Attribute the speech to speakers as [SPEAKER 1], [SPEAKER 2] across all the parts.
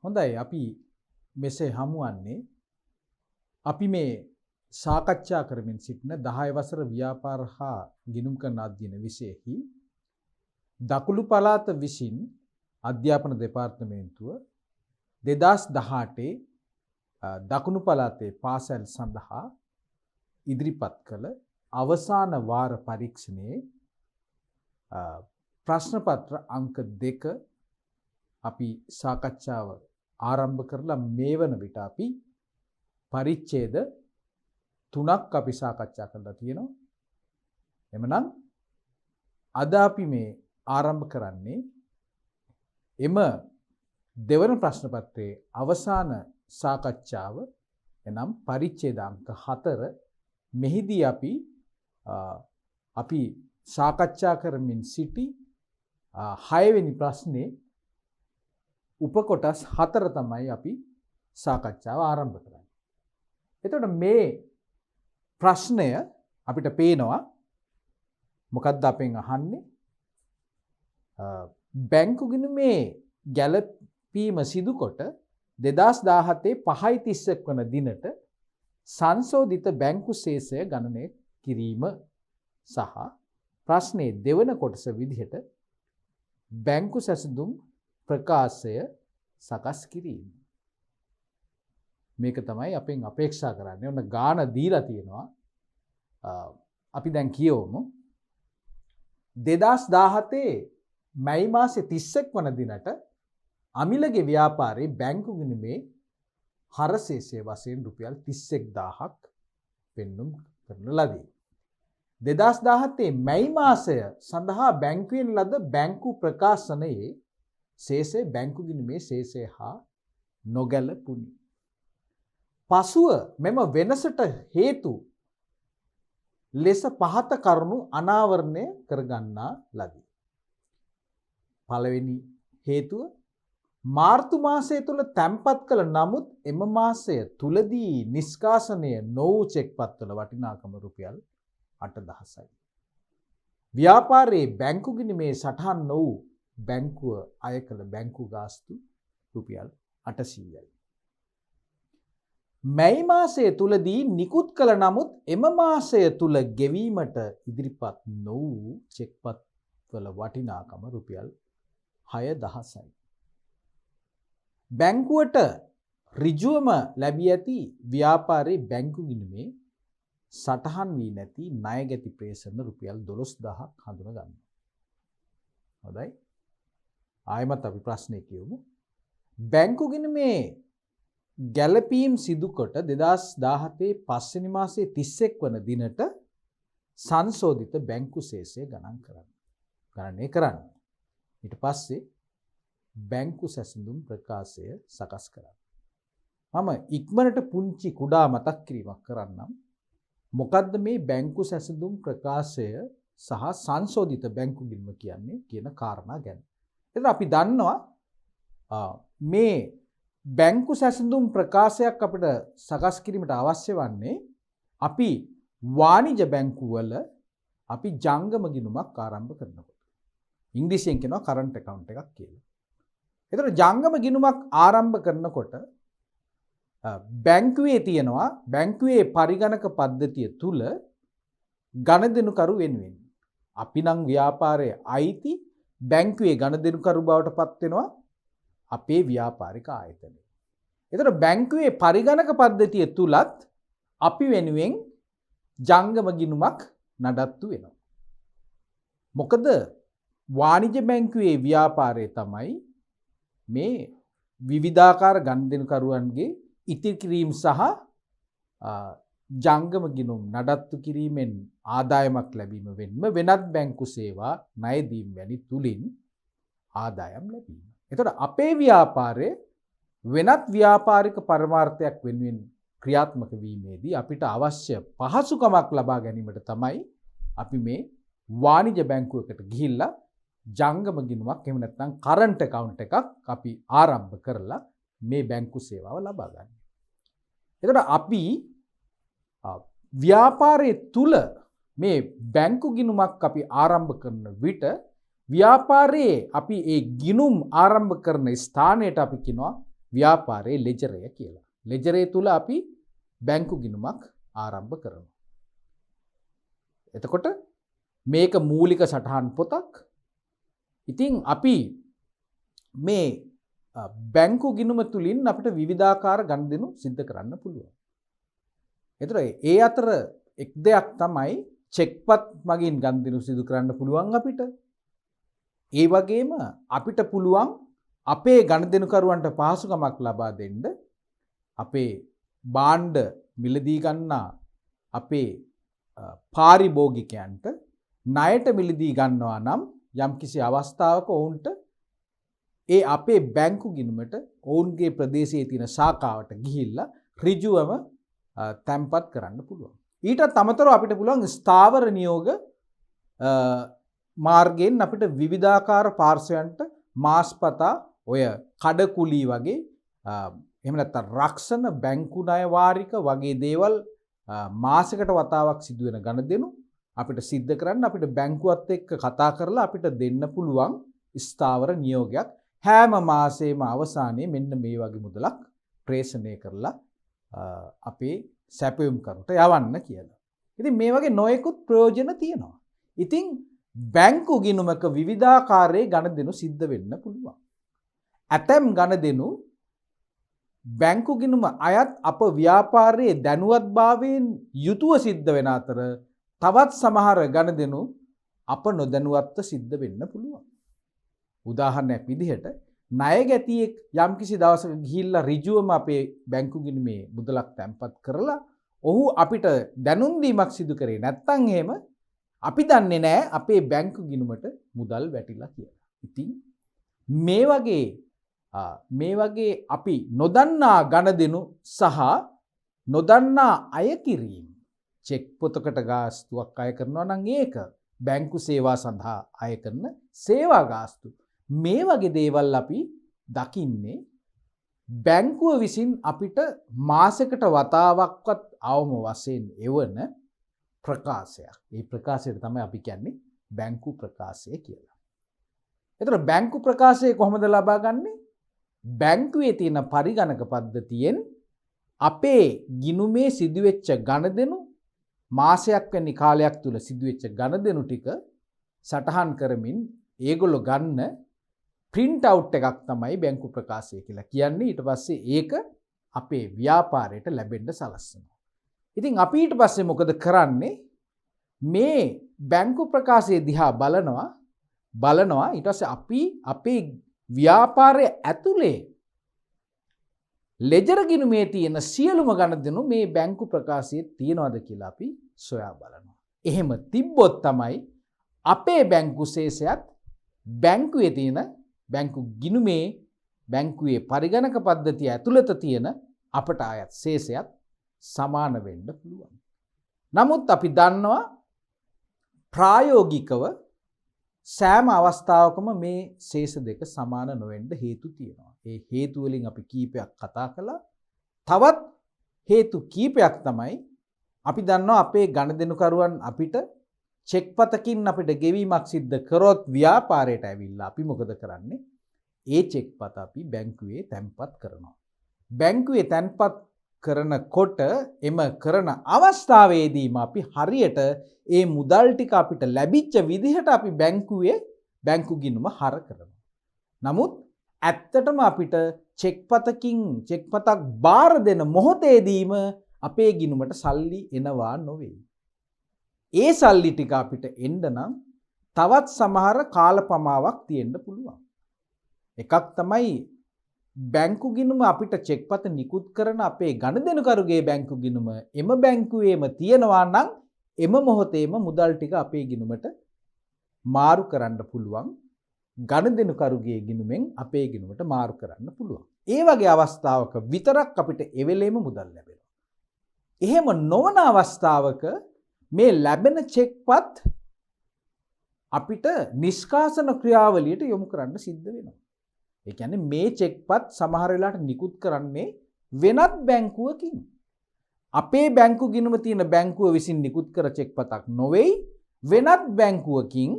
[SPEAKER 1] හොඳයි අපි මෙසේ හමුවන්නේ අපි මේ සාකච්ඡා කරමින් සිටින 10 වසර ව්‍යාපාර හා ගිණුම් කරන අධ්‍යයන විෂයෙහි දකුණු පළාත විසින් අධ්‍යාපන දෙපාර්තමේන්තුව 2018 දකුණු පළාතේ පාසල් සඳහා ඉදිරිපත් කළ අවසාන වාර පරීක්ෂණයේ ප්‍රශ්න පත්‍ර අංක 2 අපි සාකච්ඡාව ආරම්භ කරලා මේ වන විට අපි පරිච්ඡේද 3ක් අපි සාකච්ඡා කරලා තියෙනවා. එමනම් අද අපි මේ ආරම්භ කරන්නේ එම දෙවන ප්‍රශ්න පත්‍රයේ අවසාන සාකච්ඡාව එනම් පරිච්ඡේද අංක 4 මෙහිදී අපි සාකච්ඡා කරමින් සිටි 6 වෙනි ප්‍රශ්නේ උපකොටස් 4 තමයි අපි සාකච්ඡාව ආරම්භ කරන්නේ. එතකොට මේ ප්‍රශ්නය අපිට පේනවා මොකක්ද අපෙන් අහන්නේ? බැංකු ගිණුමේ ගැළපීම සිදුකොට 2017 5.31 වන දිනට සංශෝධිත බැංකු ශේෂය ගණනය කිරීම සහ ප්‍රශ්නයේ දෙවන කොටස විදිහට බැංකු සැසඳුම් ප්‍රකාශය සකස් කිරීම. මේක තමයි අපෙන් අපේක්ෂා කරන්නේ. ඔන්න ගාන දීලා තියෙනවා. අපි දැන් කියවමු. 2017 මැයි මාසේ 31 වන දිනට අමිලගේ ව්‍යාපාරයේ බැංකු ගිණුමේ හරශේෂය වශයෙන් රුපියල් 31000ක් පෙන්නුම් කරන ලදී. 2017 මැයි මාසය සඳහා බැංකුවෙන් ලද බැංකු ප්‍රකාශනයේ ශේෂය බැංකු ගිණුමේ ශේෂය හා නොගැලපුණි. පසුව මෙම වෙනසට හේතු ලෙස පහත කරුණු අනාවරණය කරගන්නා ලදී. පළවෙනි හේතුව මාර්තු මාසය තුල තැන්පත් කළ නමුත් එම මාසය තුලදී නිෂ්කාශනය නොවූ චෙක්පත්වල වටිනාකම රුපියල් 8000යි. ව්‍යාපාරයේ බැංකු ගිණුමේ සටහන් නොවූ බැංකුව අය කළ බැංකු ගාස්තු රුපියල් 800යි. මැයි මාසය තුලදී නිකුත් කළ නමුත් එම මාසය තුල ගෙවීමට ඉදිරිපත් නොවූ චෙක්පත්වල වටිනාකම රුපියල් 6000යි. බැංකුවට ඍජුවම ලැබී ඇති ව්‍යාපාරයේ බැංකු ගිණුමේ සටහන් වී නැති ණය ගැති ප්‍රේෂණ රුපියල් 12000ක් හඳුනා ගන්නවා. හොඳයි. ආයෙමත් අපි ප්‍රශ්නේ කියමු. බැංකු ගිණුමේ ගැළපීම් සිදු කොට 2017 5 වෙනි මාසයේ 31 වන දිනට සංශෝධිත බැංකු ශේෂය ගණනය කරන්න. ඊට පස්සේ බැංකු සැසඳුම් ප්‍රකාශය සකස් කරන්න. මම ඉක්මනට පුංචි කුඩා මතක් කිරීමක් කරන්නම්. මොකද්ද මේ බැංකු සැසඳුම් ප්‍රකාශය සහ සංශෝධිත බැංකු ගිණුම කියන්නේ කියන කාරණා ගැන. එතන අපි දන්නවා මේ බැංකු සැසඳුම් ප්‍රකාශයක් අපිට සකස් කිරීමට අවශ්‍ය වන්නේ අපි වාණිජ බැංකුවල අපි ජංගම ගිණුමක් ආරම්භ කරනකොට. ඉංග්‍රීසියෙන් කියනවා කරන්ට් account එකක් කියලා. ඒතර ජංගම ගිණුමක් ආරම්භ කරනකොට බැංකුවේ තියෙනවා බැංකුවේ පරිගණක පද්ධතිය තුල ගණදෙනුකරු වෙනුවෙන් අපි නම් ව්‍යාපාරයේ අයිති බැංකුවේ ගණදෙනුකරු බවට පත් වෙනවා අපේ ව්‍යාපාරික ආයතනය. ඒතර බැංකුවේ පරිගණක පද්ධතිය තුලත් අපි වෙනුවෙන් ජංගම ගිණුමක් නඩත්තු වෙනවා. මොකද වාණිජ බැංකුවේ ව්‍යාපාරය තමයි මේ විවිධාකාර ගණදෙනුකරුවන්ගේ ඉතිරි කිරීම සහ ජංගම ගිණුම් නඩත්තු කිරීමෙන් ආදායමක් ලැබීම වෙන්ම වෙනත් බැංකු සේවා ණය දීම් වැනි තුලින් ආදායම් ලැබීම. එතකොට අපේ ව්‍යාපාරයේ වෙනත් ව්‍යාපාරික පරමාර්ථයක් වෙනුවෙන් ක්‍රියාත්මක වීමේදී අපිට අවශ්‍ය පහසුකමක් ලබා ගැනීමට තමයි අපි මේ වාණිජ බැංකුවකට ගිහිල්ලා ජංගම ගිණුමක් එහෙම නැත්නම් කරන්ට් account එකක් අපි ආරම්භ කරලා මේ බැංකු සේවාව ලබා ගන්න. එතකොට අපි ව්‍යාපාරයේ තුල මේ බැංකු ගිණුමක් අපි ආරම්භ කරන විට ව්‍යාපාරයේ අපි ඒ ගිණුම් ආරම්භ කරන ස්ථානයට අපි කියනවා ව්‍යාපාරයේ ලෙජරය කියලා. ලෙජරය තුල අපි බැංකු ගිණුමක් ආරම්භ කරනවා. එතකොට මේක මූලික සටහන් පොතක්. ඉතින් අපි මේ බැංකු ගිණුම තුලින් අපිට විවිධාකාර ගනුදෙනු සිද්ධ කරන්න පුළුවන්. ඒතර ඒ අතර එක් දෙයක් තමයි චෙක්පත් මගින් ගනුදෙනු සිදු කරන්න පුළුවන් අපිට. ඒ වගේම අපිට පුළුවන් අපේ ගනුදෙනුකරුවන්ට පහසුකමක් ලබා දෙන්න අපේ භාණ්ඩ මිලදී ගන්නා අපේ පාරිභෝගිකයන්ට ණයට මිලදී ගන්නවා නම් යම්කිසි අවස්ථාවක ඔවුන්ට ඒ අපේ බැංකු ගිණුමට ඔවුන්ගේ ප්‍රදේශයේ තියෙන ශාඛාවට ගිහිල්ලා ඍජුවම තැන්පත් කරන්න පුළුවන්. ඊටත් අමතරව අපිට පුළුවන් ස්ථාවර නියෝග මාර්ගයෙන් අපිට විවිධාකාර පාර්ශවයන්ට මාස්පතා ඔය කඩකුලී වගේ එහෙම නැත්නම් රක්ෂණ බැංකු ණය වාරික වගේ දේවල් මාසයකට වතාවක් සිදුවෙන ගනුදෙනු අපිට සිද්ධ කරන්න අපිට බැංකුවත් එක්ක කතා කරලා අපිට දෙන්න පුළුවන් ස්ථාවර නියෝගයක් හැම මාසෙම අවසානයේ මෙන්න මේ වගේ මුදලක් ප්‍රේෂණය කරලා අපේ සැපයුම් කරුට යවන්න කියලා. ඉතින් මේ වගේ නොයෙකුත් ප්‍රයෝජන තියෙනවා. ඉතින් බැංකු ගිණුමක විවිධාකාරයේ ගනුදෙනු සිද්ධ වෙන්න පුළුවන්. ඇතැම් ගනුදෙනු බැංකු ගිණුම අයත් අප ව්‍යාපාරයේ දැනුවත්භාවයෙන් යුතුව සිද්ධ වෙන අතර තවත් සමහර ගනුදෙනු අප නොදැනුවත්ව සිද්ධ වෙන්න පුළුවන්. උදාහරණයක් විදිහට ණය ගැතියෙක් යම්කිසි දවසක ගිහිල්ලා ඍජුවම අපේ බැංකු ගිණුමේ මුදලක් තැන්පත් කරලා ඔහු අපිට දැනුම් දීමක් සිදු කරේ නැත්නම් එහෙම අපි දන්නේ නැහැ අපේ බැංකු ගිණුමට මුදල් වැටිලා කියලා. ඉතින් මේ වගේ අපි නොදන්නා ගනුදෙනු සහ නොදන්නා අය කිරීම චෙක් පොතකට ගාස්තුවක් අය කරනවා නම් ඒක බැංකු සේවා සඳහා අය කරන සේවා ගාස්තු. මේ වගේ දේවල් අපි දකින්නේ බැංකුව විසින් අපිට මාසයකට වතාවක්වත් අවම වශයෙන් එවන ප්‍රකාශයක්. මේ ප්‍රකාශයට තමයි අපි කියන්නේ බැංකු ප්‍රකාශය කියලා. ඒතර බැංකු ප්‍රකාශය කොහොමද ලබා ගන්නෙ? බැංකුවේ තියෙන පරිගණක පද්ධතියෙන් අපේ ගිණුමේ සිදුවෙච්ච ගනුදෙනු මාසයක් වැනි කාලයක් තුල සිදුවෙච්ච ගනුදෙනු ටික සටහන් කරමින් ඒගොල්ලෝ ගන්න print out එකක් තමයි බැංකු ප්‍රකාශය කියලා කියන්නේ. ඊට පස්සේ ඒක අපේ ව්‍යාපාරයට ලැබෙන්න සලස්වනවා. ඉතින් අපි ඊට පස්සේ මොකද කරන්නේ? මේ බැංකු ප්‍රකාශය දිහා බලනවා ඊට පස්සේ අපි අපේ ව්‍යාපාරයේ ඇතුලේ ලෙජර් ගිණුමේ තියෙන සියලුම ගනුදෙනු මේ බැංකු ප්‍රකාශයේ තියෙනවද කියලා අපි සොයා බලනවා. එහෙම තිබ්බොත් තමයි අපේ බැංකු ශේෂයත් බැංකුවේ තියෙන බැංකු ගිණුමේ බැංකුවේ පරිගණක පද්ධතිය ඇතුළත තියෙන අපට අයත් ශේෂයත් සමාන වෙන්න පුළුවන්. නමුත් අපි දන්නවා ප්‍රායෝගිකව සෑම අවස්ථාවකම මේ ශේෂ දෙක සමාන නොවෙන්න හේතු තියෙනවා. ඒ හේතු වලින් අපි කීපයක් කතා කළා. තවත් හේතු කීපයක් තමයි අපි දන්නවා අපේ ගනුදෙනුකරුවන් අපිට චෙක් පතකින් අපිට ගෙවීමක් සිද්ධ කරොත් ව්‍යාපාරයට ඇවිල්ලා අපි මොකද කරන්නේ? ඒ චෙක් පත අපි බැංකුවේ තැන්පත් කරනවා. බැංකුවේ තැන්පත් කරනකොට එම කරන අවස්ථාවේදීම අපි හරියට ඒ මුදල් ටික අපිට ලැබිච්ච විදිහට අපි බැංකු ගිණුම හර කරනවා. නමුත් ඇත්තටම අපිට චෙක් පතක් බාර දෙන මොහොතේදීම අපේ ගිණුමට සල්ලි එනවා නොවේ. ඒ සල්ලි ටික අපිට එන්න නම් තවත් සමහර කාලපමාවක් තියෙන්න පුළුවන්. එකක් තමයි බැංකු ගිණුම අපිට චෙක් පත නිකුත් කරන අපේ ගනුදෙනුකරුගේ බැංකු ගිණුම එම බැංකුවේම තියෙනවා නම් එම මොහොතේම මුදල් ටික අපේ ගිණුමට මාරු කරන්න පුළුවන්. ගනුදෙනුකරුගේ ගිණුමෙන් අපේ ගිණුමට මාරු කරන්න පුළුවන්. ඒ වගේ අවස්ථාවක විතරක් අපිට එවෙලෙම මුදල් ලැබෙනවා. එහෙම නොවන අවස්ථාවක මේ ලැබෙන චෙක්පත් අපිට නිෂ්කාසන ක්‍රියාවලියට යොමු කරන්න සිද්ධ වෙනවා. ඒ කියන්නේ මේ චෙක්පත් සමහර වෙලාවට නිකුත් කරන්නේ වෙනත් බැංකුවකින්. අපේ බැංකු ගිණුම තියෙන බැංකුව විසින් නිකුත් කර චෙක්පතක් නොවේයි වෙනත් බැංකුවකින්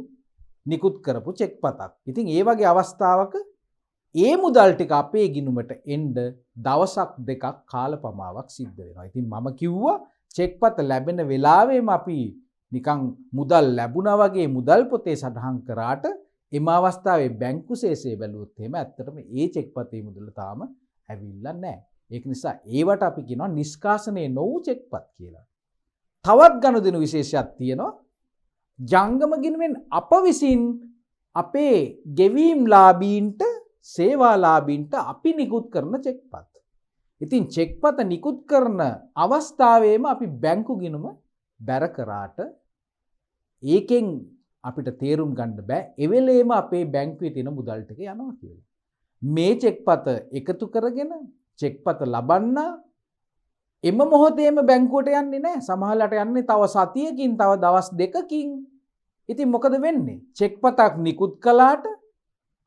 [SPEAKER 1] නිකුත් කරපු චෙක්පතක්. ඉතින් ඒ වගේ අවස්ථාවක ඒ මුදල් ටික අපේ ගිණුමට එන්න දවසක් දෙකක් කාලපමාවක් සිද්ධ වෙනවා. ඉතින් මම කිව්වා චෙක්පත ලැබෙන වෙලාවෙම අපි නිකන් මුදල් ලැබුණා වගේ මුදල් පොතේ සටහන් කරාට එම අවස්ථාවේ බැංකු සේසය බැලුවොත් එහෙම ඇත්තටම ඒ චෙක්පතේ මුදල තාම ඇවිල්ලා නැහැ. ඒක නිසා ඒවට අපි කියනවා නිෂ්කාසනයේ නොවු චෙක්පත් කියලා. තවත් ගනුදෙනු විශේෂයක් තියෙනවා. ජංගම ගිණුමෙන් අප විසින් අපේ ගෙවීම් ලාභීන්ට සේවා ලාභීන්ට අපි නිකුත් කරන චෙක්පත්. ඉතින් චෙක්පත නිකුත් කරන අවස්ථාවේම අපි බැංකු ගිණුම බැර කරාට ඒකෙන් අපිට තේරුම් ගන්න බෑ එවෙලේම අපේ බැංකුවේ තියෙන මුදල් ටික යනවා කියලා. මේ චෙක්පත එකතු කරගෙන චෙක්පත ලබන්න එම මොහොතේම බැංකුවට යන්නේ නැහැ. සමහරවිට යන්නේ තව සතියකින් තව දවස් දෙකකින්. ඉතින් මොකද වෙන්නේ? චෙක්පතක් නිකුත් කළාට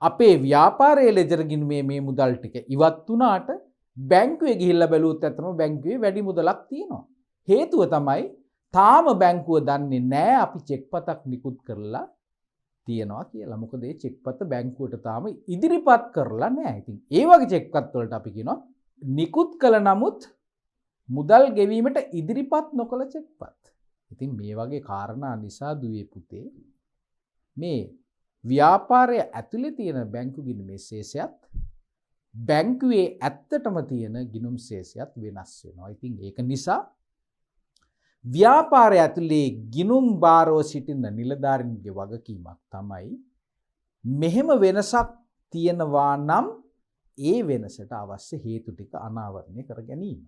[SPEAKER 1] අපේ ව්‍යාපාරයේ ලෙජර් ගිණුමේ මේ මුදල් ටික ඉවත් වුණාට බැංකුවේ ගිහිල්ලා බැලුවොත් ඇත්තටම බැංකුවේ වැඩි මුදලක් තියෙනවා. හේතුව තමයි තාම බැංකුව දන්නේ නැහැ අපි චෙක්පතක් නිකුත් කරලා තියනවා කියලා. මොකද මේ චෙක්පත බැංකුවට තාම ඉදිරිපත් කරලා නැහැ. ඉතින් ඒ වගේ චෙක්පත් වලට අපි කියනවා නිකුත් කළ නමුත් මුදල් ගෙවීමට ඉදිරිපත් නොකළ චෙක්පත්. ඉතින් මේ වගේ කාරණා නිසා දුවේ පුතේ මේ ව්‍යාපාරය ඇතුලේ තියෙන බැංකු ගිණුමේ ශේෂයත් බැංකුවේ ඇත්තටම තියෙන ගිණුම් ශේෂයත් වෙනස් වෙනවා. ඉතින් ඒක නිසා ව්‍යාපාරය ඇතුලේ ගිණුම් බාරව සිටින නිලධාරීන්ගේ වගකීමක් තමයි මෙහෙම වෙනසක් තියෙනවා නම් ඒ වෙනසට අවශ්‍ය හේතු ටික අනාවරණය කර ගැනීම.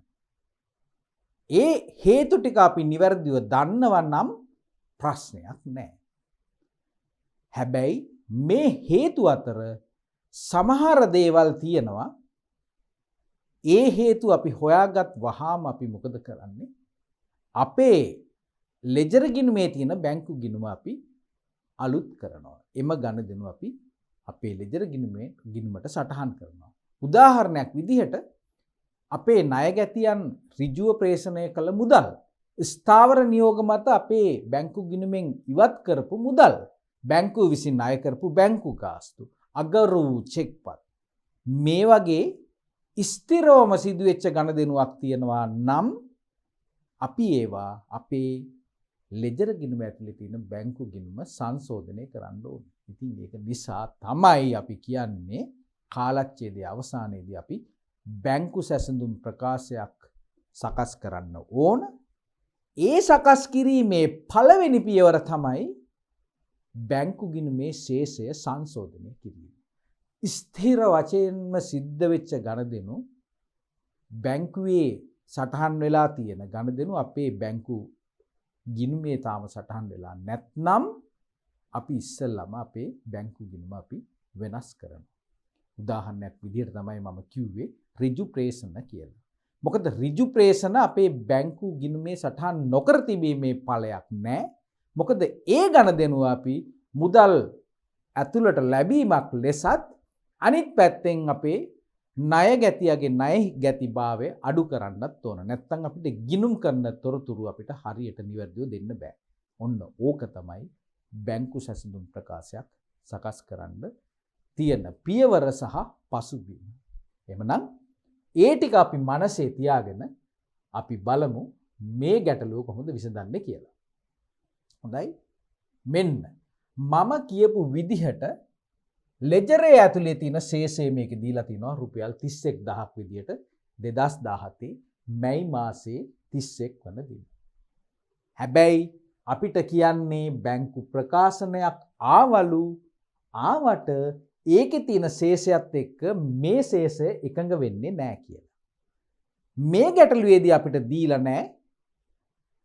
[SPEAKER 1] ඒ හේතු ටික අපි නිවැරදිව දන්නවා නම් ප්‍රශ්නයක් නැහැ. හැබැයි මේ හේතු අතර සමහර දේවල් තියෙනවා. ඒ හේතු අපි හොයාගත් වහාම අපි මොකද කරන්නේ? අපේ ලෙජර් ගිණුමේ තියෙන බැංකු ගිණුම අපි අලුත් කරනවා. එම ගනුදෙනු අපි අපේ ලෙජර් ගිණුමට සටහන් කරනවා. උදාහරණයක් විදිහට අපේ ණයගැතියන් ඍජුව ප්‍රේෂණය කළ මුදල් ස්ථාවර නියෝග මත අපේ බැංකු ගිණුමෙන් ඉවත් කරපු මුදල් බැංකුව විසින් ණය කරපු බැංකු ගාස්තු අගරු චෙක්පත් මේ වගේ ස්ථිරවම සිදුවෙච්ච ගනුදෙනුවක් තියෙනවා නම් අපි ඒවා අපේ ලෙජර් ගිණුම ඇතුලේ තියෙන බැංකු ගිණුම සංශෝධනය කරන්න ඕනේ. ඉතින් ඒක නිසා තමයි අපි කියන්නේ කාලච්ඡේදයේ අවසානයේදී අපි බැංකු සැසඳුම් ප්‍රකාශයක් සකස් කරන්න ඕන. ඒ සකස් කිරීමේ පළවෙනි පියවර තමයි බැංකු ගිණුමේ ශේෂය සංශෝධනය කිරීම. ස්ථිර වශයෙන්ම සිද්ධ වෙච්ච ගනුදෙනු බැංකුවේ සටහන් වෙලා තියෙන ගනුදෙනු අපේ බැංකු ගිණුමේ තාම සටහන් වෙලා නැත්නම් අපි ඉස්සෙල්ලාම අපේ බැංකු ගිණුම අපි වෙනස් කරනවා. උදාහරණයක් විදිහට තමයි මම කිව්වේ ඍජු ප්‍රේෂණ කියලා. මොකද ඍජු ප්‍රේෂණ අපේ බැංකු ගිණුමේ සටහන් නොකර තිබීමේ ඵලයක් නැහැ. මොකද ඒ ගනුදෙනුව අපි මුදල් ඇතුළට ලැබීමක් ලෙසත් අනිත් පැත්තෙන් අපේ ණයගැතියගේ ණය ගැතිභාවය අඩු කරන්නත් ඕන. නැත්නම් අපිට ගිණුම් කරන තොරතුරු අපිට හරියට නිවැරදිව දෙන්න බෑ. ඔන්න ඕක තමයි බැංකු සැසඳුම් ප්‍රකාශයක් සකස් කරන්න තියෙන පියවර සහ පසුබිම. එහෙමනම් ඒ ටික අපි මනසේ තියාගෙන අපි බලමු මේ ගැටලුව කොහොමද විසඳන්නේ කියලා. හොඳයි. මෙන්න මම කියපු විදිහට ලෙජරේ ඇතුලේ තියෙන ශේෂය මේක දීලා තිනවා රුපියල් 31000ක් විදිහට 2017 මැයි මාසයේ 31 වන දින. හැබැයි අපිට කියන්නේ බැංකු ප්‍රකාශනයක් ආවට ඒකේ තියෙන ශේෂයත් එක්ක මේ ශේෂය එකඟ වෙන්නේ නැහැ කියලා. මේ ගැටලුවේදී අපිට දීලා නැහැ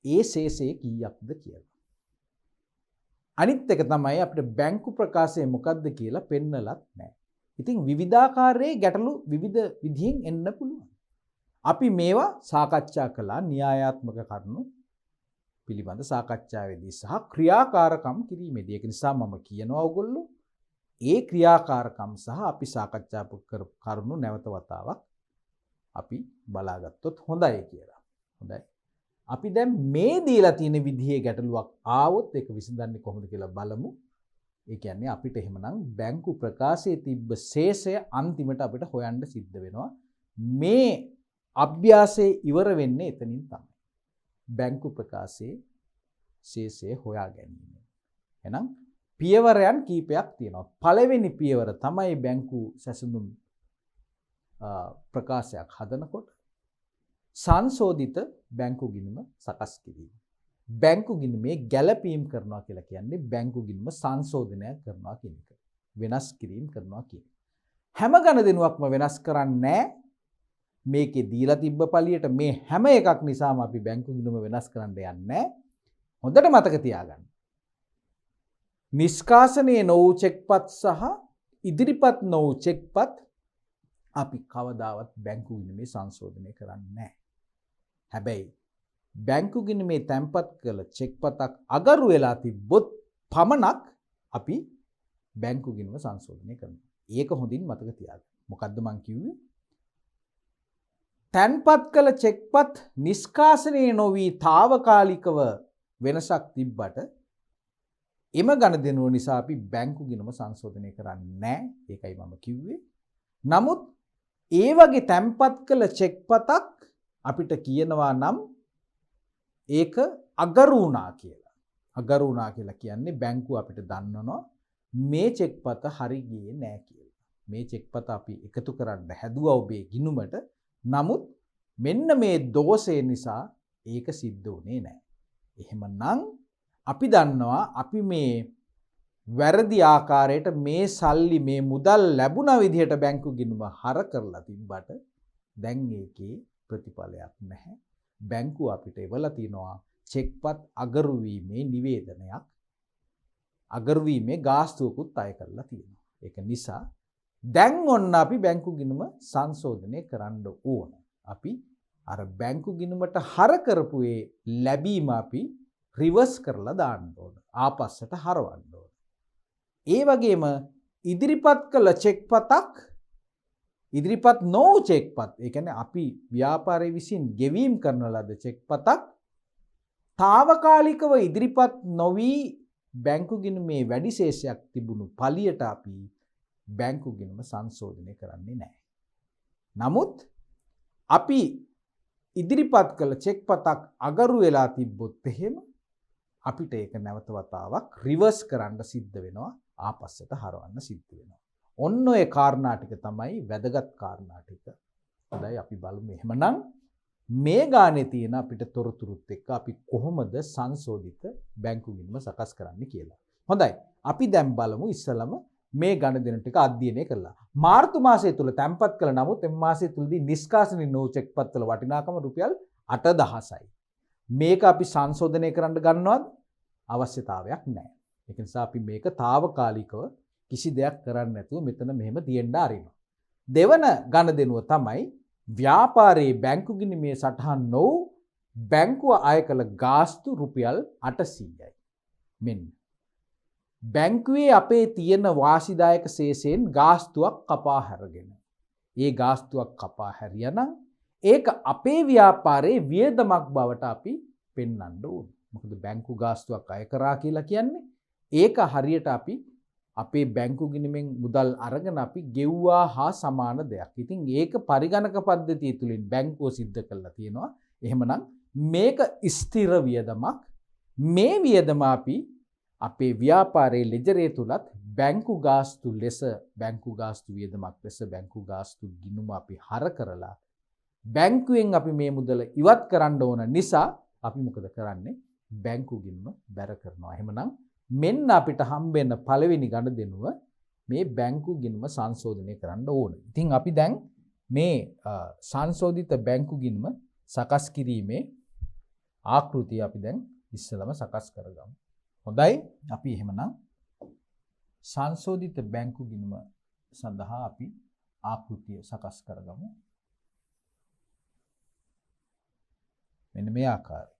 [SPEAKER 1] ඒ ශේෂය කීයක්ද කියලා. අනිත් එක තමයි අපිට බැංකු ප්‍රකාශය මොකක්ද කියලා පෙන්නලත් නැහැ. ඉතින් විවිධාකාරයේ ගැටලු විවිධ විදිහෙන් එන්න පුළුවන්. අපි මේවා සාකච්ඡා කළා න්‍යායාත්මක කරුණු පිළිබඳ සාකච්ඡාවේදී සහ ක්‍රියාකාරකම් කිරීමේදී. ඒක නිසා මම කියනවා ඔයගොල්ලෝ ඒ ක්‍රියාකාරකම් සහ අපි සාකච්ඡා කරපු කරුණු නැවත වතාවක් අපි බලාගත්තොත් හොඳයි කියලා. හොඳයි. අපි දැන් මේ දීලා තියෙන විදිහේ ගැටලුවක් ආවොත් ඒක විසඳන්නේ කොහොමද කියලා බලමු. ඒ කියන්නේ අපිට එහෙමනම් බැංකු ප්‍රකාශයේ තිබ්බ ශේෂය අන්තිමට අපිට හොයන්න සිද්ධ වෙනවා. මේ අභ්‍යාසය ඉවර වෙන්නේ එතනින් තමයි. බැංකු ප්‍රකාශයේ ශේෂය හොයා ගැනීම. එහෙනම් පියවරයන් කීපයක් තියෙනවා. පළවෙනි පියවර තමයි බැංකු සැසඳුම් ප්‍රකාශයක් හදනකොට සංශෝධිත බැංකු ගිණුම සකස් කිරීම. බැංකු ගිණුමේ ගැළපීම් කරනවා කියලා කියන්නේ බැංකු ගිණුම සංශෝධනය කරනවා කියන එක. වෙනස් කිරීම කරනවා කියන එක. හැම ගණදෙනුවක්ම වෙනස් කරන්නේ මේකේ දීලා තිබ්බ පළියට මේ හැම එකක් නිසාම අපි බැංකු ගිණුම වෙනස් කරන්න යන්නේ. හොඳට මතක තියාගන්න. නිෂ්කාසනයේ නොවූ චෙක්පත් සහ ඉදිරිපත් නොවූ චෙක්පත් අපි කවදාවත් බැංකු ගිණුමේ සංශෝධනය කරන්නේ නැහැ. හැබැයි බැංකු ගිණුමේ තැන්පත් කළ චෙක්පතක් අගරු වෙලා තිබ්බොත් පමණක් අපි බැංකු ගිණුම සංශෝධනය කරනවා. ඒක හොඳින් මතක තියාගන්න. මොකද්ද මං කිව්වේ? තැන්පත් කළ චෙක්පත් නිෂ්කාසනයේ නොවි తాවකාලිකව වෙනසක් තිබ්බට එම ගණදෙනුව නිසා අපි බැංකු ගිණුම සංශෝධනය කරන්නේ නැහැ. ඒකයි මම කිව්වේ. නමුත් ඒ වගේ තැන්පත් කළ චෙක්පතක් අපිට කියනවා නම් ඒක අගරු වුණා කියලා. අගරු වුණා කියලා කියන්නේ බැංකුව අපිට දන්වනවා මේ චෙක්පත හරි ගියේ නෑ කියලා. මේ චෙක්පත අපි එකතු කරන්න හැදුවා ඔබේ ගිණුමට. නමුත් මෙන්න මේ දෝෂය නිසා ඒක සිද්ධ වුණේ නෑ. එහෙමනම් අපි දන්නවා අපි මේ වැරදි ආකාරයට මේ සල්ලි මේ මුදල් ලැබුණ විදිහට බැංකු ගිණුම හර කරලා තිබ්බට දැන් ඒකේ ප්‍රතිඵලයක් නැහැ. බැංකුව අපිට එවලා තිනවා චෙක්පත් අගරු වීමේ නිවේදනයක්. අගරු වීමේ ගාස්තුවකුත් අය කරලා තියෙනවා. ඒක නිසා දැන් ඔන්න අපි බැංකු ගිණුම සංශෝධනය කරන්න ඕන. අපි අර බැංකු ගිණුමට හර කරපු ඒ ලැබීම අපි රිවර්ස් කරලා දාන්න ඕන. ආපස්සට හරවන්න ඕන. ඒ වගේම ඉදිරිපත් කළ චෙක්පතක් ඉදිරිපත් නොවූ චෙක්පත්, ඒ කියන්නේ අපි ව්‍යාපාරය විසින් ගෙවීම් කරන ලද චෙක්පතක් తాවකාලිකව ඉදිරිපත් නොවි බැංකු ගිණුමේ වැඩි ශේෂයක් තිබුණු පළියට අපි බැංකු ගිණුම සංශෝධනය කරන්නේ නැහැ. නමුත් අපි ඉදිරිපත් කළ චෙක්පතක් අගරු වෙලා තිබ්බොත් එහෙම අපිට ඒක නැවත වතාවක් රිවර්ස් කරන්න සිද්ධ වෙනවා, ආපස්සට හරවන්න සිද්ධ වෙනවා. ඔන්න ඔය කාරණා ටික තමයි වැදගත් කාරණා ටික. හොඳයි අපි බලමු එහෙමනම් මේ ගානේ තියෙන අපිට තොරතුරුත් එක්ක අපි කොහොමද සංශෝධිත බැංකු ගිණුම සකස් කරන්නේ කියලා. හොඳයි අපි දැන් බලමු ඉස්සලම මේ ගණදෙනු ටික අධ්‍යයනය කරලා. මාර්තු මාසය තුල තැන්පත් කළ නමුත් එම මාසය තුලදී නිෂ්කාසනයේ නොවු චෙක්පත් වල වටිනාකම රුපියල් 8000යි. මේක අපි සංශෝධනය කරන්න ගන්නවද? අවශ්‍යතාවයක් නැහැ. ඒක නිසා අපි මේක తాවකාලිකව කිසි දෙයක් කරන්නේ නැතුව මෙතන මෙහෙම තියෙන්න ආරිනවා. දෙවන ගණදෙනුව තමයි ව්‍යාපාරයේ බැංකු ගිණුමේ සටහන් නොවු බැංකුව අය කළ ගාස්තු රුපියල් 800යි. මෙන්න බැංකුවේ අපේ තියෙන වාසිදායක ශේෂයෙන් ගාස්තුවක් කපා හැරගෙන ඒ ගාස්තුවක් කපා හැරියානම් ඒක අපේ ව්‍යාපාරයේ වියදමක් බවට අපි පෙන්වන්න ඕන. මොකද බැංකු ගාස්තුවක් අය කරා කියලා කියන්නේ ඒක හරියට අපි අපේ බැංකු ගිණුමෙන් මුදල් අරගෙන අපි ගෙව්වා හා සමාන දෙයක්. ඉතින් ඒක පරිගණක පද්ධතිය තුලින් බැංකුව සිද්ධ කරලා තියෙනවා. එහෙමනම් මේක ස්ථිර වියදමක්. මේ වියදම අපි අපේ ව්‍යාපාරයේ ලෙජරේ තුලත් බැංකු ගාස්තු ලෙස බැංකු ගාස්තු වියදමක් ලෙස බැංකු ගාස්තු ගිණුම අපි හර කරලා බැංකුවෙන් අපි මේ මුදල ඉවත් කරන්න ඕන නිසා අපි මොකද කරන්නේ? බැංකු ගිණුම බැර කරනවා. එහෙමනම් මෙන්න අපිට හම්බෙන පළවෙනි ගණදෙනුව මේ බැංකු ගිණුම සංශෝධනය කරන්න ඕන. ඉතින් අපි දැන් මේ සංශෝධිත බැංකු ගිණුම සකස් කිරීමේ ආකෘතිය අපි දැන් ඉස්සෙල්ලම සකස් කරගමු. හොඳයි අපි එහෙමනම් සංශෝධිත බැංකු ගිණුම සඳහා අපි ආකෘතිය සකස් කරගමු. මෙන්න මේ ආකාරය.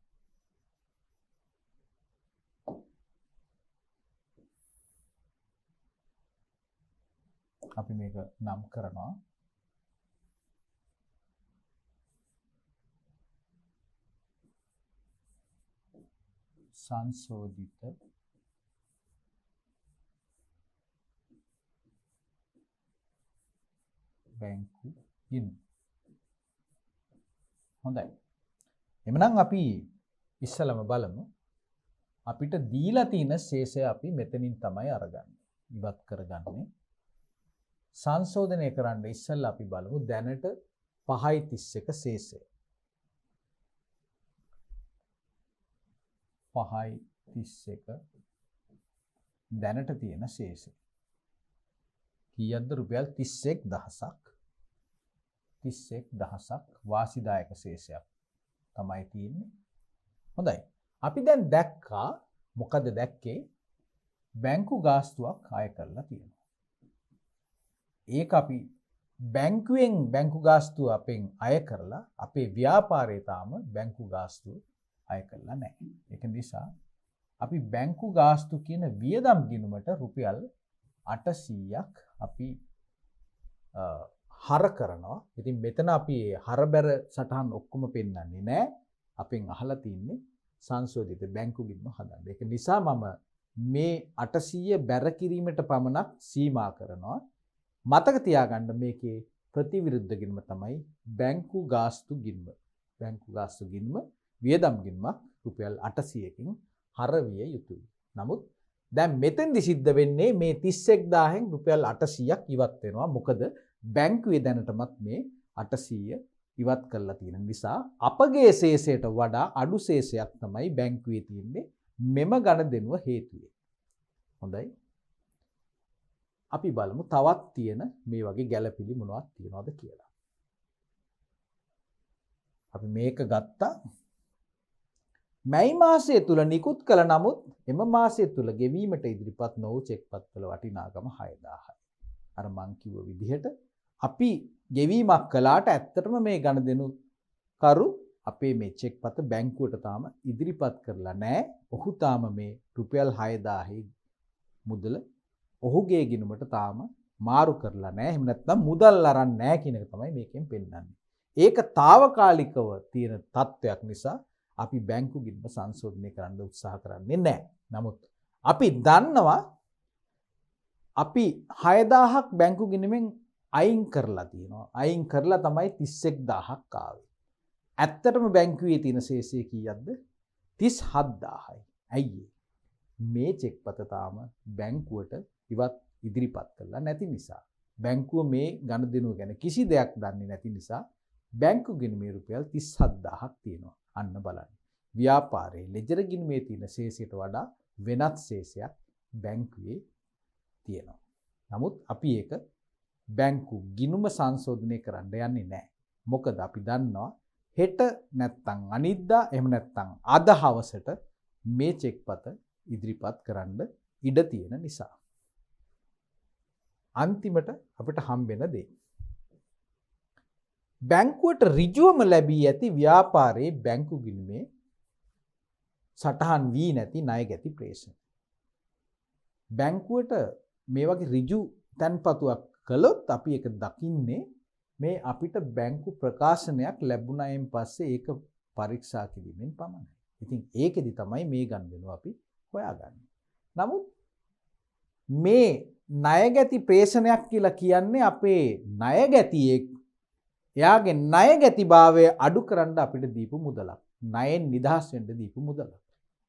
[SPEAKER 1] අපි මේක නම් කරනවා සංශෝධිත බැංකු ගිණුම. හොඳයි. එමනම් අපි ඉස්සලම බලමු අපිට දීලා තියෙන ශේෂය අපි මෙතනින් තමයි අරගන්නේ. ඉවත් කරගන්නේ. සංශෝධනය කරන්න ඉස්සෙල්ලා අපි බලමු දැනට 5.31 ශේෂය. 5.31 දැනට තියෙන ශේෂය. කීයක්ද? රුපියල් 31000ක්. 31000ක් වාසිදායක ශේෂයක් තමයි තියෙන්නේ. හොඳයි. අපි දැන් දැක්කා මොකද දැක්කේ? බැංකු ගාස්තුවක් අය කරලා තියෙනවා. ඒක අපි බැංකුවෙන් බැංකු ගාස්තුව අපෙන් අය කරලා අපේ ව්‍යාපාරයේ තාම බැංකු ගාස්තුව අය කරලා නැහැ. ඒක නිසා අපි බැංකු ගාස්තු කියන වියදම් ගිණුමට රුපියල් 800ක් අපි හර කරනවා. ඉතින් මෙතන අපි හරබැර සටහන් ඔක්කොම පෙන්වන්නේ නැහැ. අපෙන් අහලා තින්නේ සංශෝධිත බැංකු ගිණුම හදන්න. ඒක නිසා මම මේ 800 බැර කිරීමට පමණක් සීමා කරනවා. මතක තියාගන්න මේකේ ප්‍රතිවිරුද්ධ ගිණුම තමයි බැංකු ගාස්තු ගිණුම. බැංකු ගාස්තු ගිණුම වියදම් ගිණුමක් රුපියල් 800කින් හර විය යුතුයි. නමුත් දැන් මෙතෙන්දි සිද්ධ වෙන්නේ මේ 31000න් රුපියල් 800ක් ඉවත් වෙනවා. මොකද බැංකුවේ දැනටමත් මේ 800 ඉවත් කරලා තියෙන නිසා අපගේ ශේෂයට වඩා අඩු ශේෂයක් තමයි බැංකුවේ තියෙන්නේ මෙම ගණදෙනුව හේතුවෙන්. හොඳයි. අපි බලමු තවත් තියෙන මේ වගේ ගැළපිලි මොනවද තියනවද කියලා. අපි මේක ගත්තා. මැයි මාසය තුල නිකුත් කළ නමුත් එම මාසය තුල ගෙවීමට ඉදිරිපත් නොවු චෙක් පත්වල වටිනාකම 6000යි. අර මං කිව්ව විදිහට අපි ගෙවීමක් කළාට ඇත්තටම මේ ගණදෙනු කරු අපේ මේ චෙක් පත බැංකුවට තාම ඉදිරිපත් කරලා නැහැ. ඔහු තාම මේ රුපියල් 6000 මුදල ඔහුගේ ගිණුමට තාම මාරු කරලා නැහැ. එහෙම නැත්නම් මුදල් අරන් නැහැ කියන එක තමයි මේකෙන් පෙන්නන්නේ. ඒක తాවකාලිකව තියෙන තත්වයක් නිසා අපි බැංකු ගිණුම සංශෝධනය කරන්න උත්සාහ කරන්නේ නැහැ. නමුත් අපි දන්නවා අපි 6000ක් බැංකු ගිණුමෙන් අයින් කරලා තියෙනවා. අයින් කරලා තමයි 31000ක් ආවේ. ඇත්තටම බැංකුවේ තියෙන ශේෂය කීයක්ද? 37000යි. ඇයි මේ චෙක් පත තාම බැංකුවට ඉදිරිපත් කරලා නැති නිසා. බැංකුව මේ ගණදෙනුව ගැන කිසි දෙයක් දන්නේ නැති නිසා බැංකු ගිණුමේ රුපියල් 37000ක් තියෙනවා. අන්න බලන්න. ව්‍යාපාරයේ ලෙජර් ගිණුමේ තියෙන ශේෂයට වඩා වෙනත් ශේෂයක් බැංකුවේ තියෙනවා. නමුත් අපි ඒක බැංකු ගිණුම සංශෝධනය කරන්න යන්නේ නැහැ. මොකද අපි දන්නවා හෙට නැත්තම් අනිද්දා එහෙම නැත්තම් අද හවසට මේ චෙක් පත ඉදිරිපත් කරන්න ඉඩ තියෙන නිසා. අන්තිමට අපිට හම්බෙන දේ බැංකුවට ඍජුවම ලැබී ඇති ව්‍යාපාරයේ බැංකු ගිණුමේ සටහන් වී නැති ණය ගැති ප්‍රේෂණ. බැංකුවට මේ වගේ ඍජු තැන්පතුවක් කළොත් අපි ඒක දකින්නේ මේ අපිට බැංකු ප්‍රකාශනයක් ලැබුණායින් පස්සේ ඒක පරීක්ෂා කිරීමෙන් පමණයි. ඉතින් ඒකෙදි තමයි මේ ගණදෙනුව අපි හොයාගන්නේ. නමුත් මේ ණයගැති ප්‍රේෂණයක් කියලා කියන්නේ අපේ ණයගැතියෙක් එයාගේ ණයගැතිභාවය අඩු කරන්න අපිට දීපු මුදලක්. ණයෙන් නිදහස් වෙන්න දීපු මුදලක්.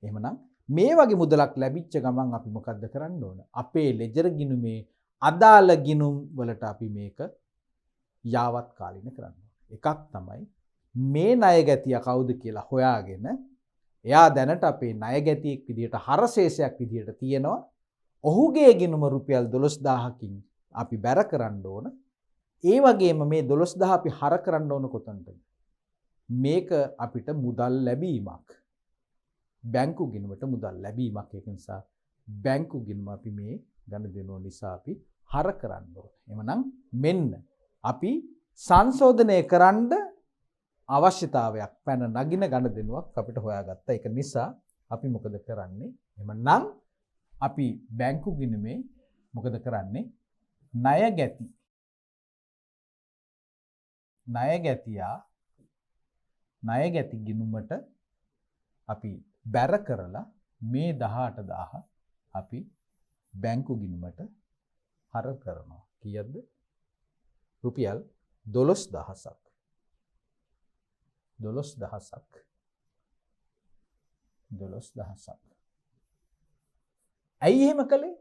[SPEAKER 1] එහෙමනම් මේ වගේ මුදලක් ලැබිච්ච ගමන් අපි මොකද්ද කරන්න ඕන? අපේ ලෙජර් ගිණුමේ අදාළ ගිණුම් වලට අපි මේක යාවත් කාලින කරන්න ඕන. එකක් තමයි මේ ණයගැතියා කවුද කියලා හොයාගෙන එයා දැනට අපේ ණයගැතියෙක් විදිහට හරශේෂයක් විදිහට තියෙනවා. ඔහුගේ ගිණුම රුපියල් 12000කින් අපි බැර කරන්න ඕන. ඒ වගේම මේ 12000 අපි හර කරන්න ඕන කොතනද? මේක අපිට මුදල් ලැබීමක්. බැංකු ගිණුමට මුදල් ලැබීමක්. ඒක නිසා බැංකු ගිණුම අපි මේ ගණදෙනුව නිසා අපි හර කරන්න ඕන. එමනම් මෙන්න අපි සංශෝධනය කරන්න අවශ්‍යතාවයක් පැන නගින ගණදෙනුවක් අපිට හොයාගත්තා. ඒක නිසා අපි මොකද කරන්නේ? එමනම් අපි බැංකු ගිණුමේ මොකද කරන්නේ? ණයගැති ගිණුමට අපි බැර කරලා මේ 18000 අපි බැංකු ගිණුමට හර කරනවා. කීයක්ද? රුපියල් 12000ක්. 12000ක්. 12000ක්. ඇයි එහෙම කළේ?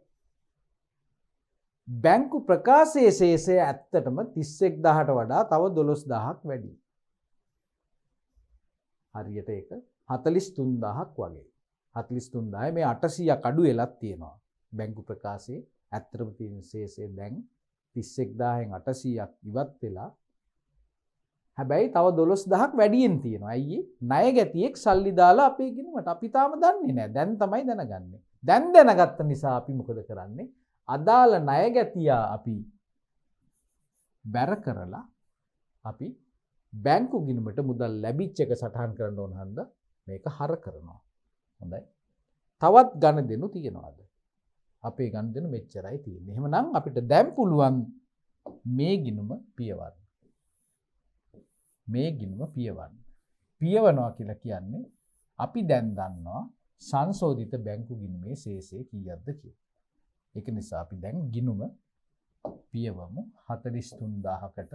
[SPEAKER 1] බැංකු ප්‍රකාශයේ ශේෂය ඇත්තටම 31000ට වඩා තව 12000ක් වැඩි. හරියට ඒක 43000ක් වගේ. 43000 මේ 800ක් අඩු වෙලක් තියෙනවා. බැංකු ප්‍රකාශයේ ඇත්තටම තියෙන ශේෂය දැන් 31000න් 800ක් ඉවත් වෙලා හැබැයි තව 12000ක් වැඩියෙන් තියෙනවා. අයියේ ණය ගැතියෙක් සල්ලි දාලා අපේ ගිණුමට අපි තාම දන්නේ නැහැ. දැන් තමයි දැනගන්නේ. දැන් දැනගත්ත නිසා අපි මොකද කරන්නේ? අදාළ ණය ගැතියා අපි බැර කරලා අපි බැංකු ගිණුමට මුදල් ලැබිච්ච එක සටහන් කරන්න ඕන හන්ද මේක හර කරනවා. හොඳයි. තවත් ගණදෙනු තියනවාද? අපේ ගණදෙනු මෙච්චරයි තියෙන්නේ. එහෙමනම් අපිට දැන් පුළුවන් මේ ගිණුම පියවන්න. මේ ගිණුම පියවන්න. පියවනවා කියලා කියන්නේ අපි දැන් දන්නවා සංශෝධිත බැංකු ගිණුමේ ශේෂය කීයක්ද කියලා. ඒක නිසා අපි දැන් ගිණුම පියවමු 43000කට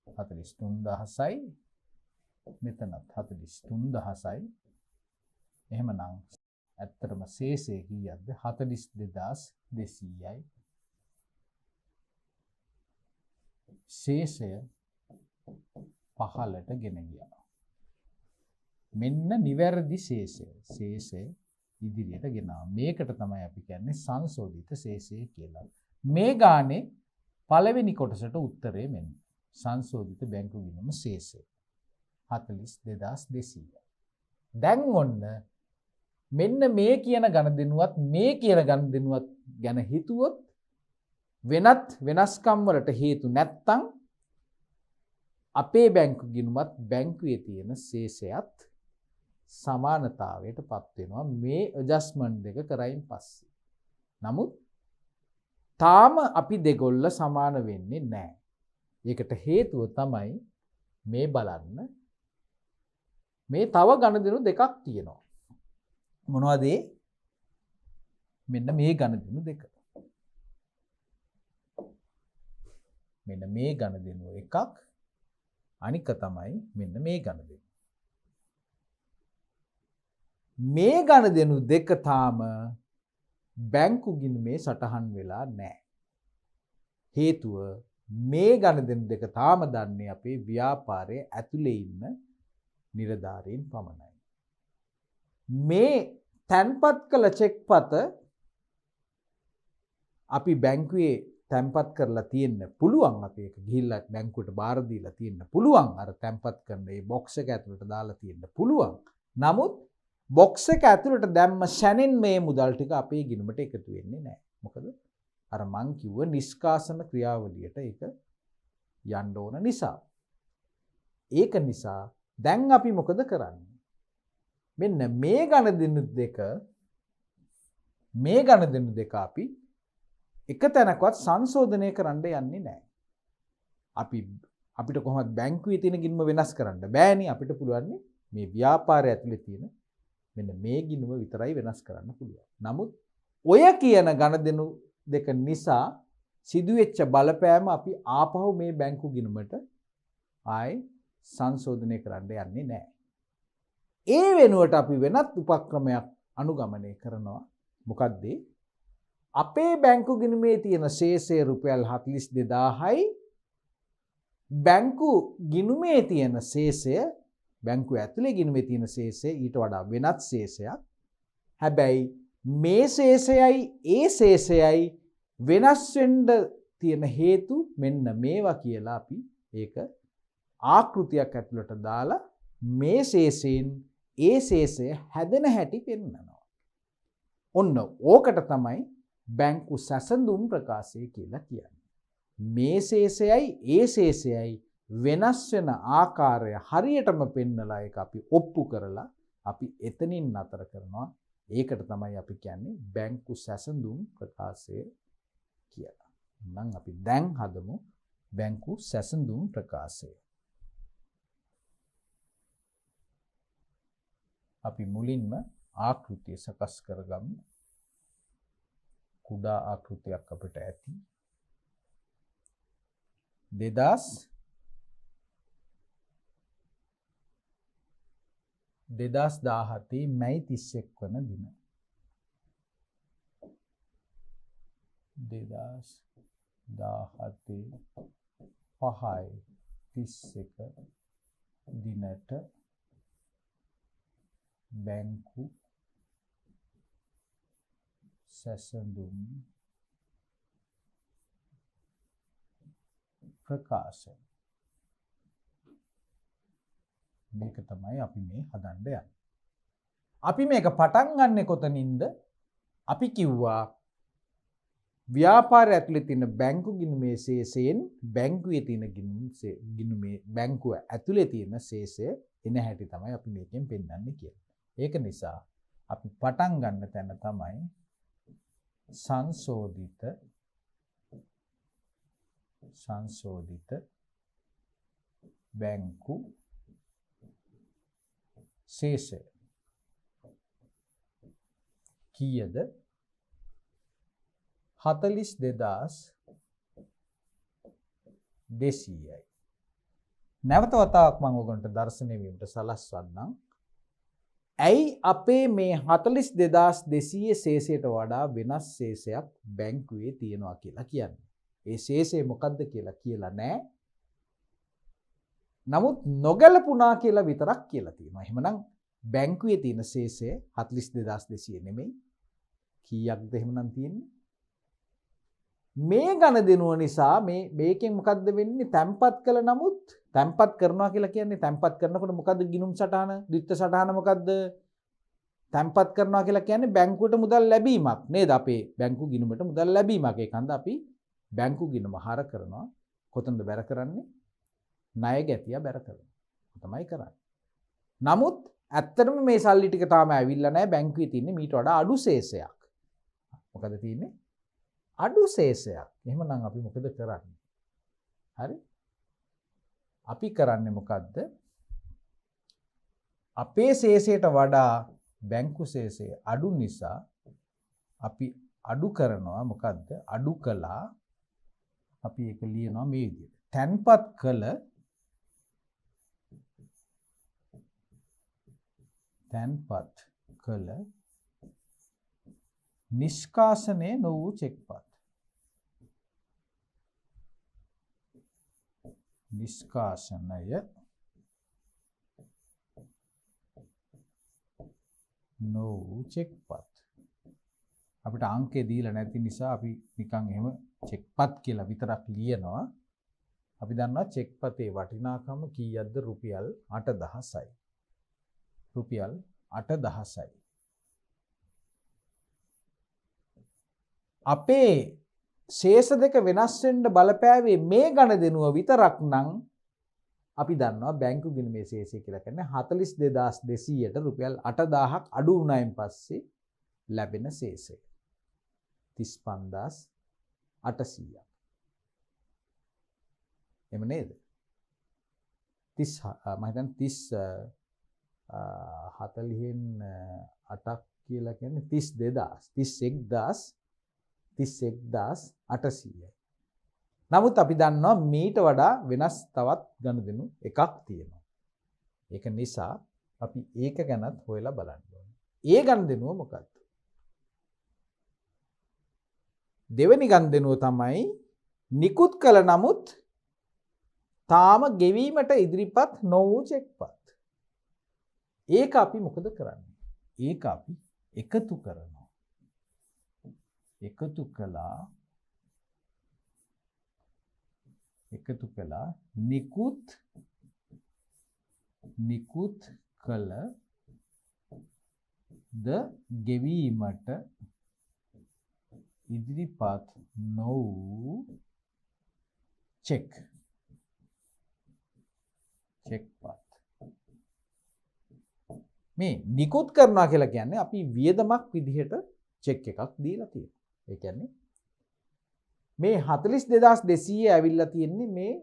[SPEAKER 1] 43000යි මෙතනත් 43000යි. එහෙමනම් ඇත්තටම ශේෂය කීයක්ද? 42200යි. ශේෂය 15ට ගෙන ගියා. මෙන්න නිවැරදි ශේෂය. ශේෂය ඉදිරියට ගෙනාවා. මේකට තමයි අපි කියන්නේ සංශෝධිත ශේෂය කියලා. මේ ගානේ පළවෙනි කොටසට උත්තරේ මෙන්න. සංශෝධිත බැංකු ගිණුම ශේෂය 42200. දැන් ඔන්න මෙන්න මේ කියන ගණදෙනුවත් මේ කියන ගණදෙනුවත් ගැන හිතුවොත් වෙනත් වෙනස්කම් වලට හේතු නැත්තම් අපේ බැංකු ගිණුමත් බැංකුවේ තියෙන ශේෂයත් සමානතාවයට පත් වෙනවා මේ ඇඩ්ජස්ට්මන්ට් දෙක කරයින් පස්සේ. නමුත් තාම අපි දෙගොල්ල සමාන වෙන්නේ නැහැ. ඒකට හේතුව තමයි මේ බලන්න මේ තව ගණදෙනු දෙකක් තියෙනවා. මොනවද ඒ? මෙන්න මේ ගණදෙනු දෙක. මෙන්න මේ ගණදෙනු එකක් අනික තමයි මෙන්න මේ ගණදෙනු. මේ ගණදෙනු දෙක තාම බැංකු ගිණුමේ සටහන් වෙලා නැහැ. හේතුව මේ ගණදෙනු දෙක තාම දන්නේ අපේ ව්‍යාපාරයේ ඇතුලේ ඉන්න නිලධාරීන් පමණයි. මේ තැන්පත් කළ චෙක්පත අපි බැංකුවේ තැන්පත් කරලා තියෙන්න පුළුවන්. අපි ඒක ගිහිල්ලා බැංකුවට බාර දීලා තියෙන්න පුළුවන්. අර තැන්පත් කරන මේ බොක්ස් එක ඇතුළට දාලා තියෙන්න පුළුවන්. නමුත් බොක්ස් එක ඇතුළට දැම්ම ෂැනෙන් මේ මුදල් ටික අපේ ගිණුමට එකතු වෙන්නේ නැහැ. මොකද අර මං කිව්ව නිෂ්කාසන ක්‍රියාවලියට ඒක යන්න ඕන නිසා. ඒක නිසා දැන් අපි මොකද කරන්නේ? මෙන්න මේ ගණදෙනු දෙක අපි එක තැනකවත් සංශෝධනය කරන්න යන්නේ නැහැ. අපිට කොහොමද බැංකුවේ තියෙන ගිණුම වෙනස් කරන්න බෑනේ. අපිට පුළුවන් මේ ව්‍යාපාරය ඇතුලේ තියෙන මෙන්න මේ ගිණුම විතරයි වෙනස් කරන්න පුළුවන්. නමුත් ඔය කියන ගණදෙනු දෙක නිසා සිදුවෙච්ච බලපෑම අපි ආපහු මේ බැංකු ගිණුමට ආයි සංශෝධනය කරන්න යන්නේ නැහැ. ඒ වෙනුවට අපි වෙනත් උපක්‍රමයක් අනුගමනය කරනවා. මොකද්ද? අපේ බැංකු ගිණුමේ තියෙන ශේෂය රුපියල් 42000යි බැංකු ගිණුමේ තියෙන ශේෂය බැංකුව ඇතුලේ ගිණුමේ තියෙන ශේෂය ඊට වඩා වෙනත් ශේෂයක්. හැබැයි මේ ශේෂයයි ඒ ශේෂයයි වෙනස් වෙන්න තියෙන හේතු මෙන්න මේවා කියලා අපි ඒක ආකෘතියක් ඇතුළට දාලා මේ ශේෂයෙන් ඒ ශේෂය හැදෙන හැටි පෙන්වනවා. ඔන්න ඕකට තමයි බැංකු සැසඳුම් ප්‍රකාශය කියලා කියන්නේ. මේ ශේෂයයි ඒ ශේෂයයි වෙනස් වෙන ආකාරය හරියටම පෙන්නලා ඒක අපි ඔප්පු කරලා අපි එතනින් නතර කරනවා. ඒකට තමයි අපි කියන්නේ බැංකු සැසඳුම් ප්‍රකාශය කියලා. නම් අපි දැන් හදමු බැංකු සැසඳුම් ප්‍රකාශය. අපි මුලින්ම ආකෘතිය සකස් කරගමු. කුඩා ආකෘතියක් අපිට ඇති. දෙදස් 17 මැයි 31 වන දින 2017 5:31 දිනට බැංකු සැසඳුම් ප්‍රකාශන. මේක තමයි අපි මේ හදන්න යන්නේ. අපි මේක පටන් ගන්නෙ කොතනින්ද? අපි කිව්වා ව්‍යාපාරය ඇතුලේ තියෙන බැංකු ගිණුමේ ශේෂයෙන් බැංකුවේ තියෙන ගිණුමේ බැංකුව ඇතුලේ තියෙන ශේෂය එන හැටි තමයි අපි මේකෙන් පෙන්නන්නේ කියලා. ඒක නිසා අපි පටන් ගන්න තැන තමයි සංශෝධිත බැංකු ශේෂය කීයද? 42200යි. නැවත වතාවක් මම ඔයගොල්ලන්ට දර්ශනය වීමට සලස්වන්නම්. ඇයි අපේ මේ 42200 ශේෂයට වඩා වෙනස් ශේෂයක් බැංකුවේ තියෙනවා කියලා කියන්නේ? ඒ ශේෂය මොකද්ද කියලා කියලා නැහැ. නමුත් නොගැලපුණා කියලා විතරක් කියලා තියෙනවා. එහෙමනම් බැංකුවේ තියෙන ශේෂය 42200 නෙමෙයි. කීයක්ද එහෙමනම් තියෙන්නේ? මේ ගණදෙනුව නිසා මේකෙන් මොකද්ද වෙන්නේ? තැම්පත් කළ නමුත් තැම්පත් කරනවා කියලා කියන්නේ තැම්පත් කරනකොට මොකද්ද ගිණුම් සටහන? ද්විත්ව සටහන මොකද්ද? තැම්පත් කරනවා කියලා කියන්නේ බැංකුවට මුදල් ලැබීමක් නේද? අපේ බැංකු ගිණුමට මුදල් ලැබීමක්. ඒකන්ද අපි බැංකු ගිණුම හර කරනවා. කොතනද බැර කරන්නේ? ණය ගැතිය බැර කරනවා. තමයි කරන්නේ. නමුත් ඇත්තටම මේ සල්ලි ටික තාම ඇවිල්ලා නැහැ. බැංකුවේ තියෙන්නේ මීට වඩා අඩු ශේෂයක්. මොකද තියෙන්නේ? අඩු ශේෂයක්. එහෙමනම් අපි මොකද කරන්නේ? හරි? අපි කරන්නේ මොකද්ද? අපේ ශේෂයට වඩා බැංකු ශේෂය අඩු නිසා අපි අඩු කරනවා. මොකද්ද? අඩු කළා. අපි ඒක ලියනවා මේ විදිහට. තැන්පත් කළ නිෂ්කාශනය නො වූ චෙක්පත්. නිෂ්කාශනය නො වූ චෙක්පත්. අපිට අංකේ දීලා නැති නිසා අපි නිකන් එහෙම චෙක්පත් කියලා විතරක් ලියනවා. අපි දන්නවා චෙක්පතේ වටිනාකම කීයක්ද? රුපියල් 8000යි. රුපියල් 8000යි. අපේ ශේෂ දෙක වෙනස් වෙන්න බලපෑවේ මේ ගණදෙනුව විතරක් නම් අපි දන්නවා බැංකු ගිණුමේ ශේෂය කියලා කියන්නේ 42200ට රුපියල් 8000ක් අඩු වුණායින් පස්සේ ලැබෙන ශේෂය 35800ක්. එහෙම නේද? 30 මම හිතන්නේ 40න් 8ක් කියලා කියන්නේ 31800යි. නමුත් අපි දන්නවා මීට වඩා වෙනස් තවත් ගණදෙනු එකක් තියෙනවා. ඒක නිසා අපි ඒක ගැනත් හොයලා බලන්න ඕනේ. ඒ ගණදෙනුව මොකක්ද? දෙවෙනි ගණදෙනුව තමයි නිකුත් කළ නමුත් තාම ගෙවීමට ඉදිරිපත් නො වූ චෙක්පත්. ඒක අපි මොකද කරන්නේ? ඒක අපි එකතු කරනවා. එකතු කළා නිකුත් කළ ද ගෙවීමට ඉදිරිපත් නො වූ චෙක්පත්. මේ නිකුත් කරනවා කියලා කියන්නේ අපි වියදමක් විදිහට චෙක් එකක් දීලා තියෙනවා. ඒ කියන්නේ මේ 42200 ඇවිල්ලා තියෙන්නේ මේ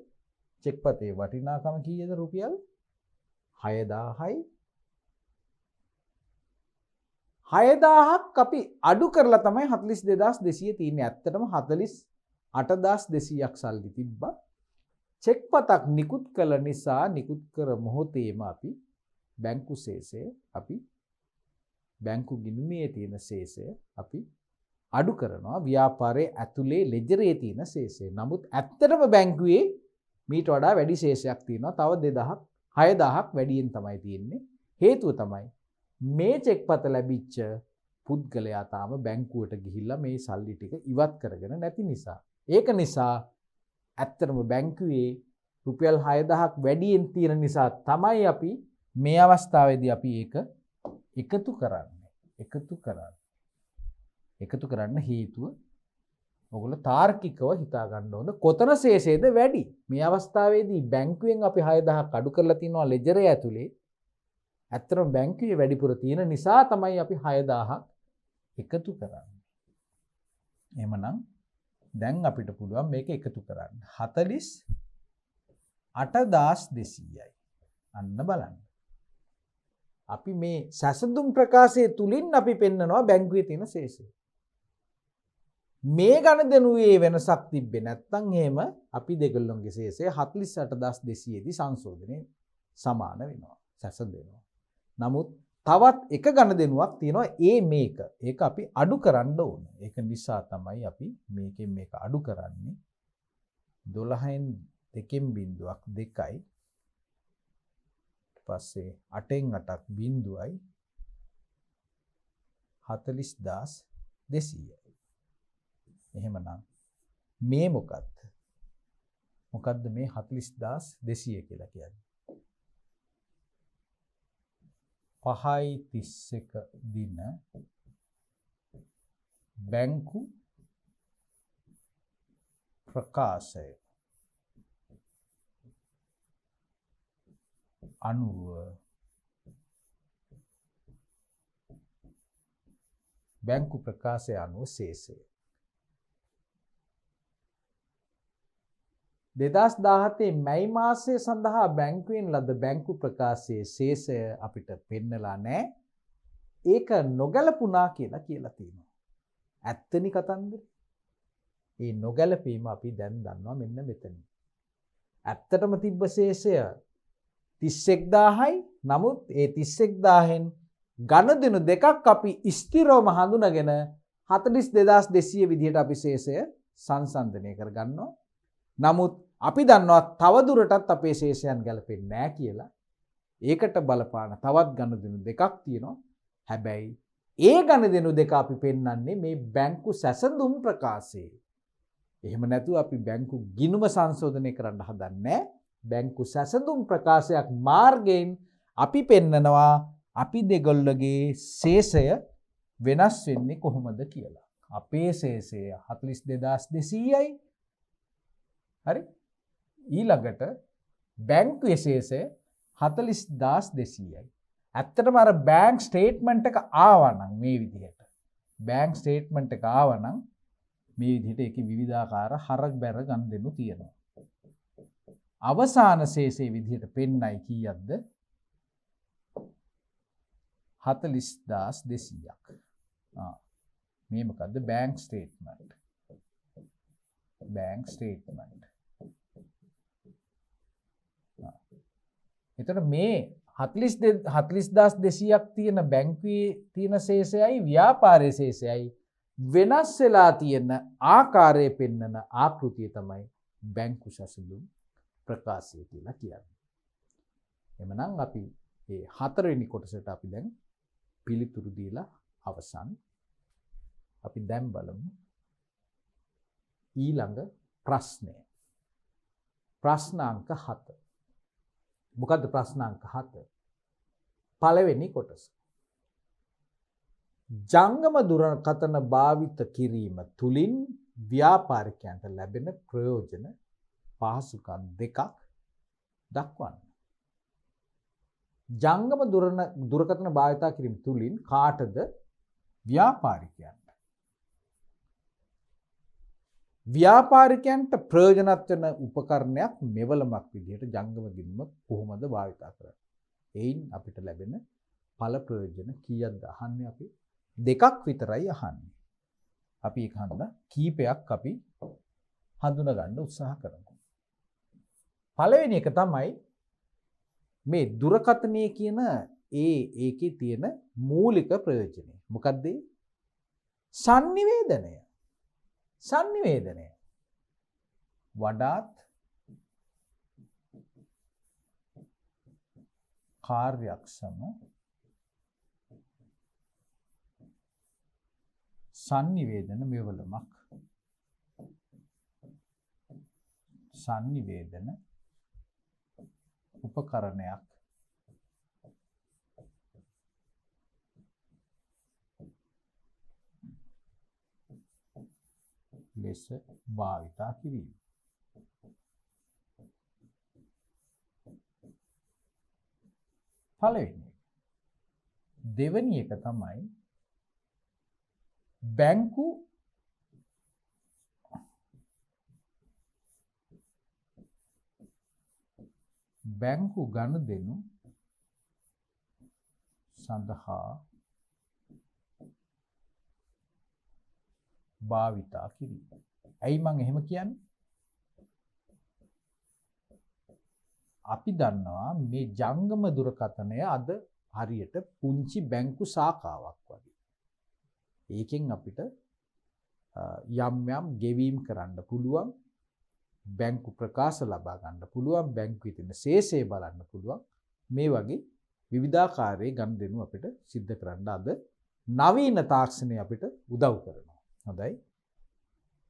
[SPEAKER 1] චෙක්පතේ වටිනාකම කීයද? රුපියල් 6000යි. 6000ක් අපි අඩු කරලා තමයි 42200 තියෙන්නේ. ඇත්තටම 48200ක් සල්ලි තිබ්බා. චෙක් පතක් නිකුත් කළ නිසා නිකුත් කර මොහොතේම අපි බැංකු ශේෂය අපි බැංකු ගිණුමේ තියෙන ශේෂය අපි අඩු කරනවා ව්‍යාපාරයේ ඇතුලේ ලෙජරේ තියෙන ශේෂය. නමුත් ඇත්තටම බැංකුවේ මීට වඩා වැඩි ශේෂයක් තියෙනවා. තව 2000ක් 6000ක් වැඩියෙන් තමයි තියෙන්නේ. හේතුව තමයි මේ චෙක් පත ලැබිච්ච පුද්ගලයා තාම බැංකුවට ගිහිල්ලා මේ සල්ලි ටික ඉවත් කරගෙන නැති නිසා. ඒක නිසා ඇත්තටම බැංකුවේ රුපියල් 6000ක් වැඩියෙන් තියෙන නිසා තමයි අපි මේ අවස්ථාවේදී අපි ඒක එකතු කරන්න හේතුව ඔයගොල්ලෝ තාර්කිකව හිතා ගන්න ඕන කොතන ශේෂයද වැඩි. මේ අවස්ථාවේදී බැංකුවෙන් අපි 6000ක් අඩු කරලා තිනවා ලෙජරේ ඇතුලේ. ඇත්තටම බැංකුවේ වැඩිපුර තියෙන නිසා තමයි අපි 6000ක් එකතු කරන්නේ. එහෙමනම් දැන් අපිට පුළුවන් මේක එකතු කරන්න. 48200යි. අන්න බලන්න. අපි මේ සැසඳුම් ප්‍රකාශයේ තුලින් අපි පෙන්නනවා බැංකුවේ තියෙන ශේෂය. මේ ගණදෙනුවේ වෙනසක් තිබ්බේ නැත්නම් එහෙම අපි දෙගොල්ලොන්ගේ ශේෂය 48200 දී සංශෝධනයේ සමාන වෙනවා. සැසඳෙනවා. නමුත් තවත් එක ගණදෙනුවක් තියෙනවා මේක. ඒක අපි අඩු කරන්න ඕන. ඒක නිසා තමයි අපි මේකෙන් මේක අඩු කරන්නේ. 12න් 2කින් බිඳුවක් 2යි. පස්සේ 8න් 8ක් බිඳුවයි 40200යි. එහෙමනම් මේ මොකක්ද? මොකක්ද මේ 40200 කියලා කියන්නේ? 5.31 දින බැංකු ප්‍රකාශය අනුව බැංකු ප්‍රකාශය අනුව ශේෂය 2017 මැයි මාසය සඳහා බැංකුවෙන් ලද බැංකු ප්‍රකාශයේ ශේෂය අපිට පෙන්නලා නැහැ. ඒක නොගැලපුණා කියලා තියෙනවා. ඇත්තනි කතන්දරේ. ඒ නොගැලපීම අපි දැන් දන්නවා මෙන්න මෙතන. ඇත්තටම තිබ්බ ශේෂය 31000යි. නමුත් ඒ 31000න් ගණදෙනු දෙකක් අපි ස්ථිරවම හඳුනගෙන 42200 විදිහට අපි ශේෂය සංසන්දනය කරගන්නවා. නමුත් අපි දන්නවා තව දුරටත් අපේ ශේෂයන් ගැලපෙන්නේ නැහැ කියලා. ඒකට බලපාන තවත් ගණදෙනු දෙකක් තියෙනවා. හැබැයි ඒ ගණදෙනු දෙක අපි පෙන්වන්නේ මේ බැංකු සැසඳුම් ප්‍රකාශයේ. එහෙම නැතුව අපි බැංකු ගිණුම සංශෝධනය කරන්න හදන්නේ. බැංකු සැසඳුම් ප්‍රකාශයක් මාර්ගයෙන් අපි පෙන්නනවා අපි දෙගොල්ලගේ ශේෂය වෙනස් වෙන්නේ කොහොමද කියලා. අපේ ශේෂය 42200යි. හරි? ඊළඟට බැංකුවේ ශේෂය 40200යි. ඇත්තටම අර බැංක් ස්ටේට්මන්ට් එක ආවනම් මේ විදිහට. බැංක් ස්ටේට්මන්ට් එක ආවනම් මේ විදිහට ඒකේ විවිධාකාර හරක් බැර ගණදෙනු තියෙනවා. අවසාන ශේෂයේ විදිහට පෙන්නයි කීයක්ද? 40200ක්. මේ මොකද්ද? Bank statement. Bank statement. එතකොට මේ 40200ක් තියෙන බැංකුවේ තියෙන ශේෂයයි ව්‍යාපාරයේ ශේෂයයි වෙනස් වෙලා තියෙන ආකාරය පෙන්වන ආකෘතිය තමයි බැංකු සැසඳුම් ප්‍රකාශය කියලා කියන්නේ. එhmenan අපි මේ හතරවෙනි කොටසට අපි දැන් පිළිතුරු දීලා අවසන්. අපි දැන් බලමු ඊළඟ ප්‍රශ්නය. ප්‍රශ්න අංක 7. මොකද්ද ප්‍රශ්න අංක 7? පළවෙනි කොටස. ජංගම දුරකථන භාවිත කිරීම තුලින් ව්‍යාපාරිකයන්ට ලැබෙන ප්‍රයෝජන පහසුකම් දෙකක් දක්වන්න. ජංගම දුරකථන භාවිත කිරීම තුලින් කාටද? ව්‍යාපාරිකයන්ට. ව්‍යාපාරිකයන්ට ප්‍රයෝජනවත් වෙන උපකරණයක් මෙවලමක් විදිහට ජංගම ගිණුම කොහොමද භාවිත කරන්නේ? එයින් අපිට ලැබෙන ඵල ප්‍රයෝජන කීයක්ද අහන්නේ අපි? දෙකක් විතරයි අහන්නේ. අපි ඒක හඳුනා කීපයක් අපි හඳුනා ගන්න උත්සාහ කරමු. පළවෙනි එක තමයි මේ දුරකථනය කියන ඒකේ තියෙන මූලික ප්‍රයෝජනය. මොකක්ද ඒ? sannivedanaය. sannivedanaය. වඩාත් කාර්යක්ෂම sannivedana මෙවලමක්. sannivedana උපකරණයක් ලෙස භාවිතා කිරීම. පළවෙනි එක. දෙවෙනි එක තමයි බැංකු ගනුදෙනු සඳහා භාවිතා කිරීම. ඇයි මං එහෙම කියන්නේ? අපි දන්නවා මේ ජංගම දුරකථනය අද හරියට පුංචි බැංකු ශාඛාවක් වගේ. ඒකෙන් අපිට යම් ගෙවීම් කරන්න පුළුවන්, බැංකු ප්‍රකාශ ලබා ගන්න පුළුවන්, බැංකුවේ තියෙන ශේෂය බලන්න පුළුවන්. මේ වගේ විවිධාකාරයේ ගනුදෙනු අපිට සිද්ධ කරන්න අද නවීන තාක්ෂණය අපිට උදව් කරනවා. හොඳයි.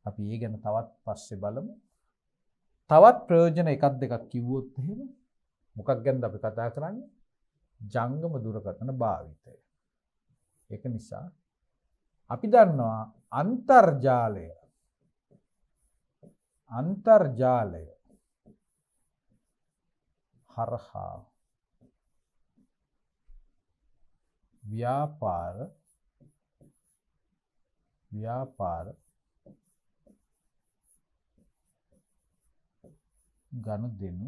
[SPEAKER 1] අපි ඒ ගැන තවත් පස්සේ බලමු. තවත් ප්‍රයෝජන එකක් දෙකක් කිව්වොත් එහෙම මොකක් ගැනද අපි කතා කරන්නේ? ජංගම දුරකථන භාවිතය. ඒක නිසා අපි දන්නවා අන්තර්ජාලය හරහා ව්‍යාපාර ගනුදෙනු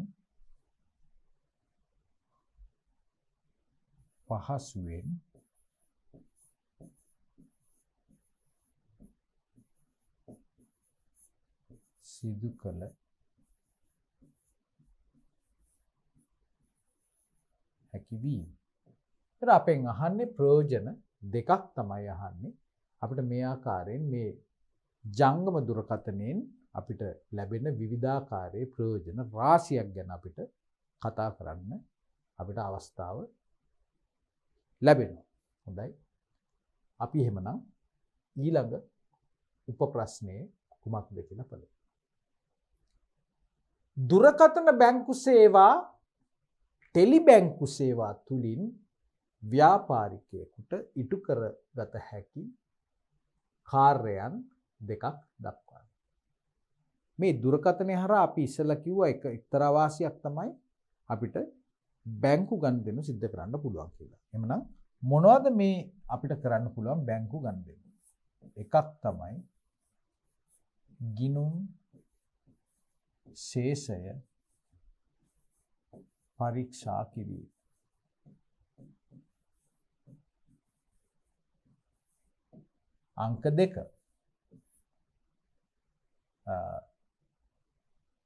[SPEAKER 1] පහසුවෙන් සිදු කළ හැකි වීම. ඒතර අපෙන් අහන්නේ ප්‍රයෝජන දෙකක් තමයි අහන්නේ. අපිට මේ ආකාරයෙන් මේ ජංගම දුරකථනයෙන් අපිට ලැබෙන විවිධාකාරයේ ප්‍රයෝජන රාශියක් ගැන අපිට කතා කරන්න අපිට අවස්ථාව ලැබෙනවා. හොඳයි. අපි එහෙමනම් ඊළඟ උපප්‍රශ්නයේ කුමක්ද කියලා බලමු. දුරකථන බැංකු සේවා ටෙලි බැංකු සේවා තුලින් ව්‍යාපාරිකයෙකුට ඉටු කරගත හැකි කාර්යයන් දෙකක් දක්වන්න. මේ දුරකථනය හරහා අපි ඉස්සෙල්ලා කිව්වා එක්තරා වාසියක් තමයි අපිට බැංකු ගනුදෙනු සිද්ධ කරන්න පුළුවන් කියලා. එහෙනම් මොනවද මේ අපිට කරන්න පුළුවන් බැංකු ගනුදෙනු? එකක් තමයි ගිණුම් ශේෂය පරීක්ෂා කිරීම. අංක 2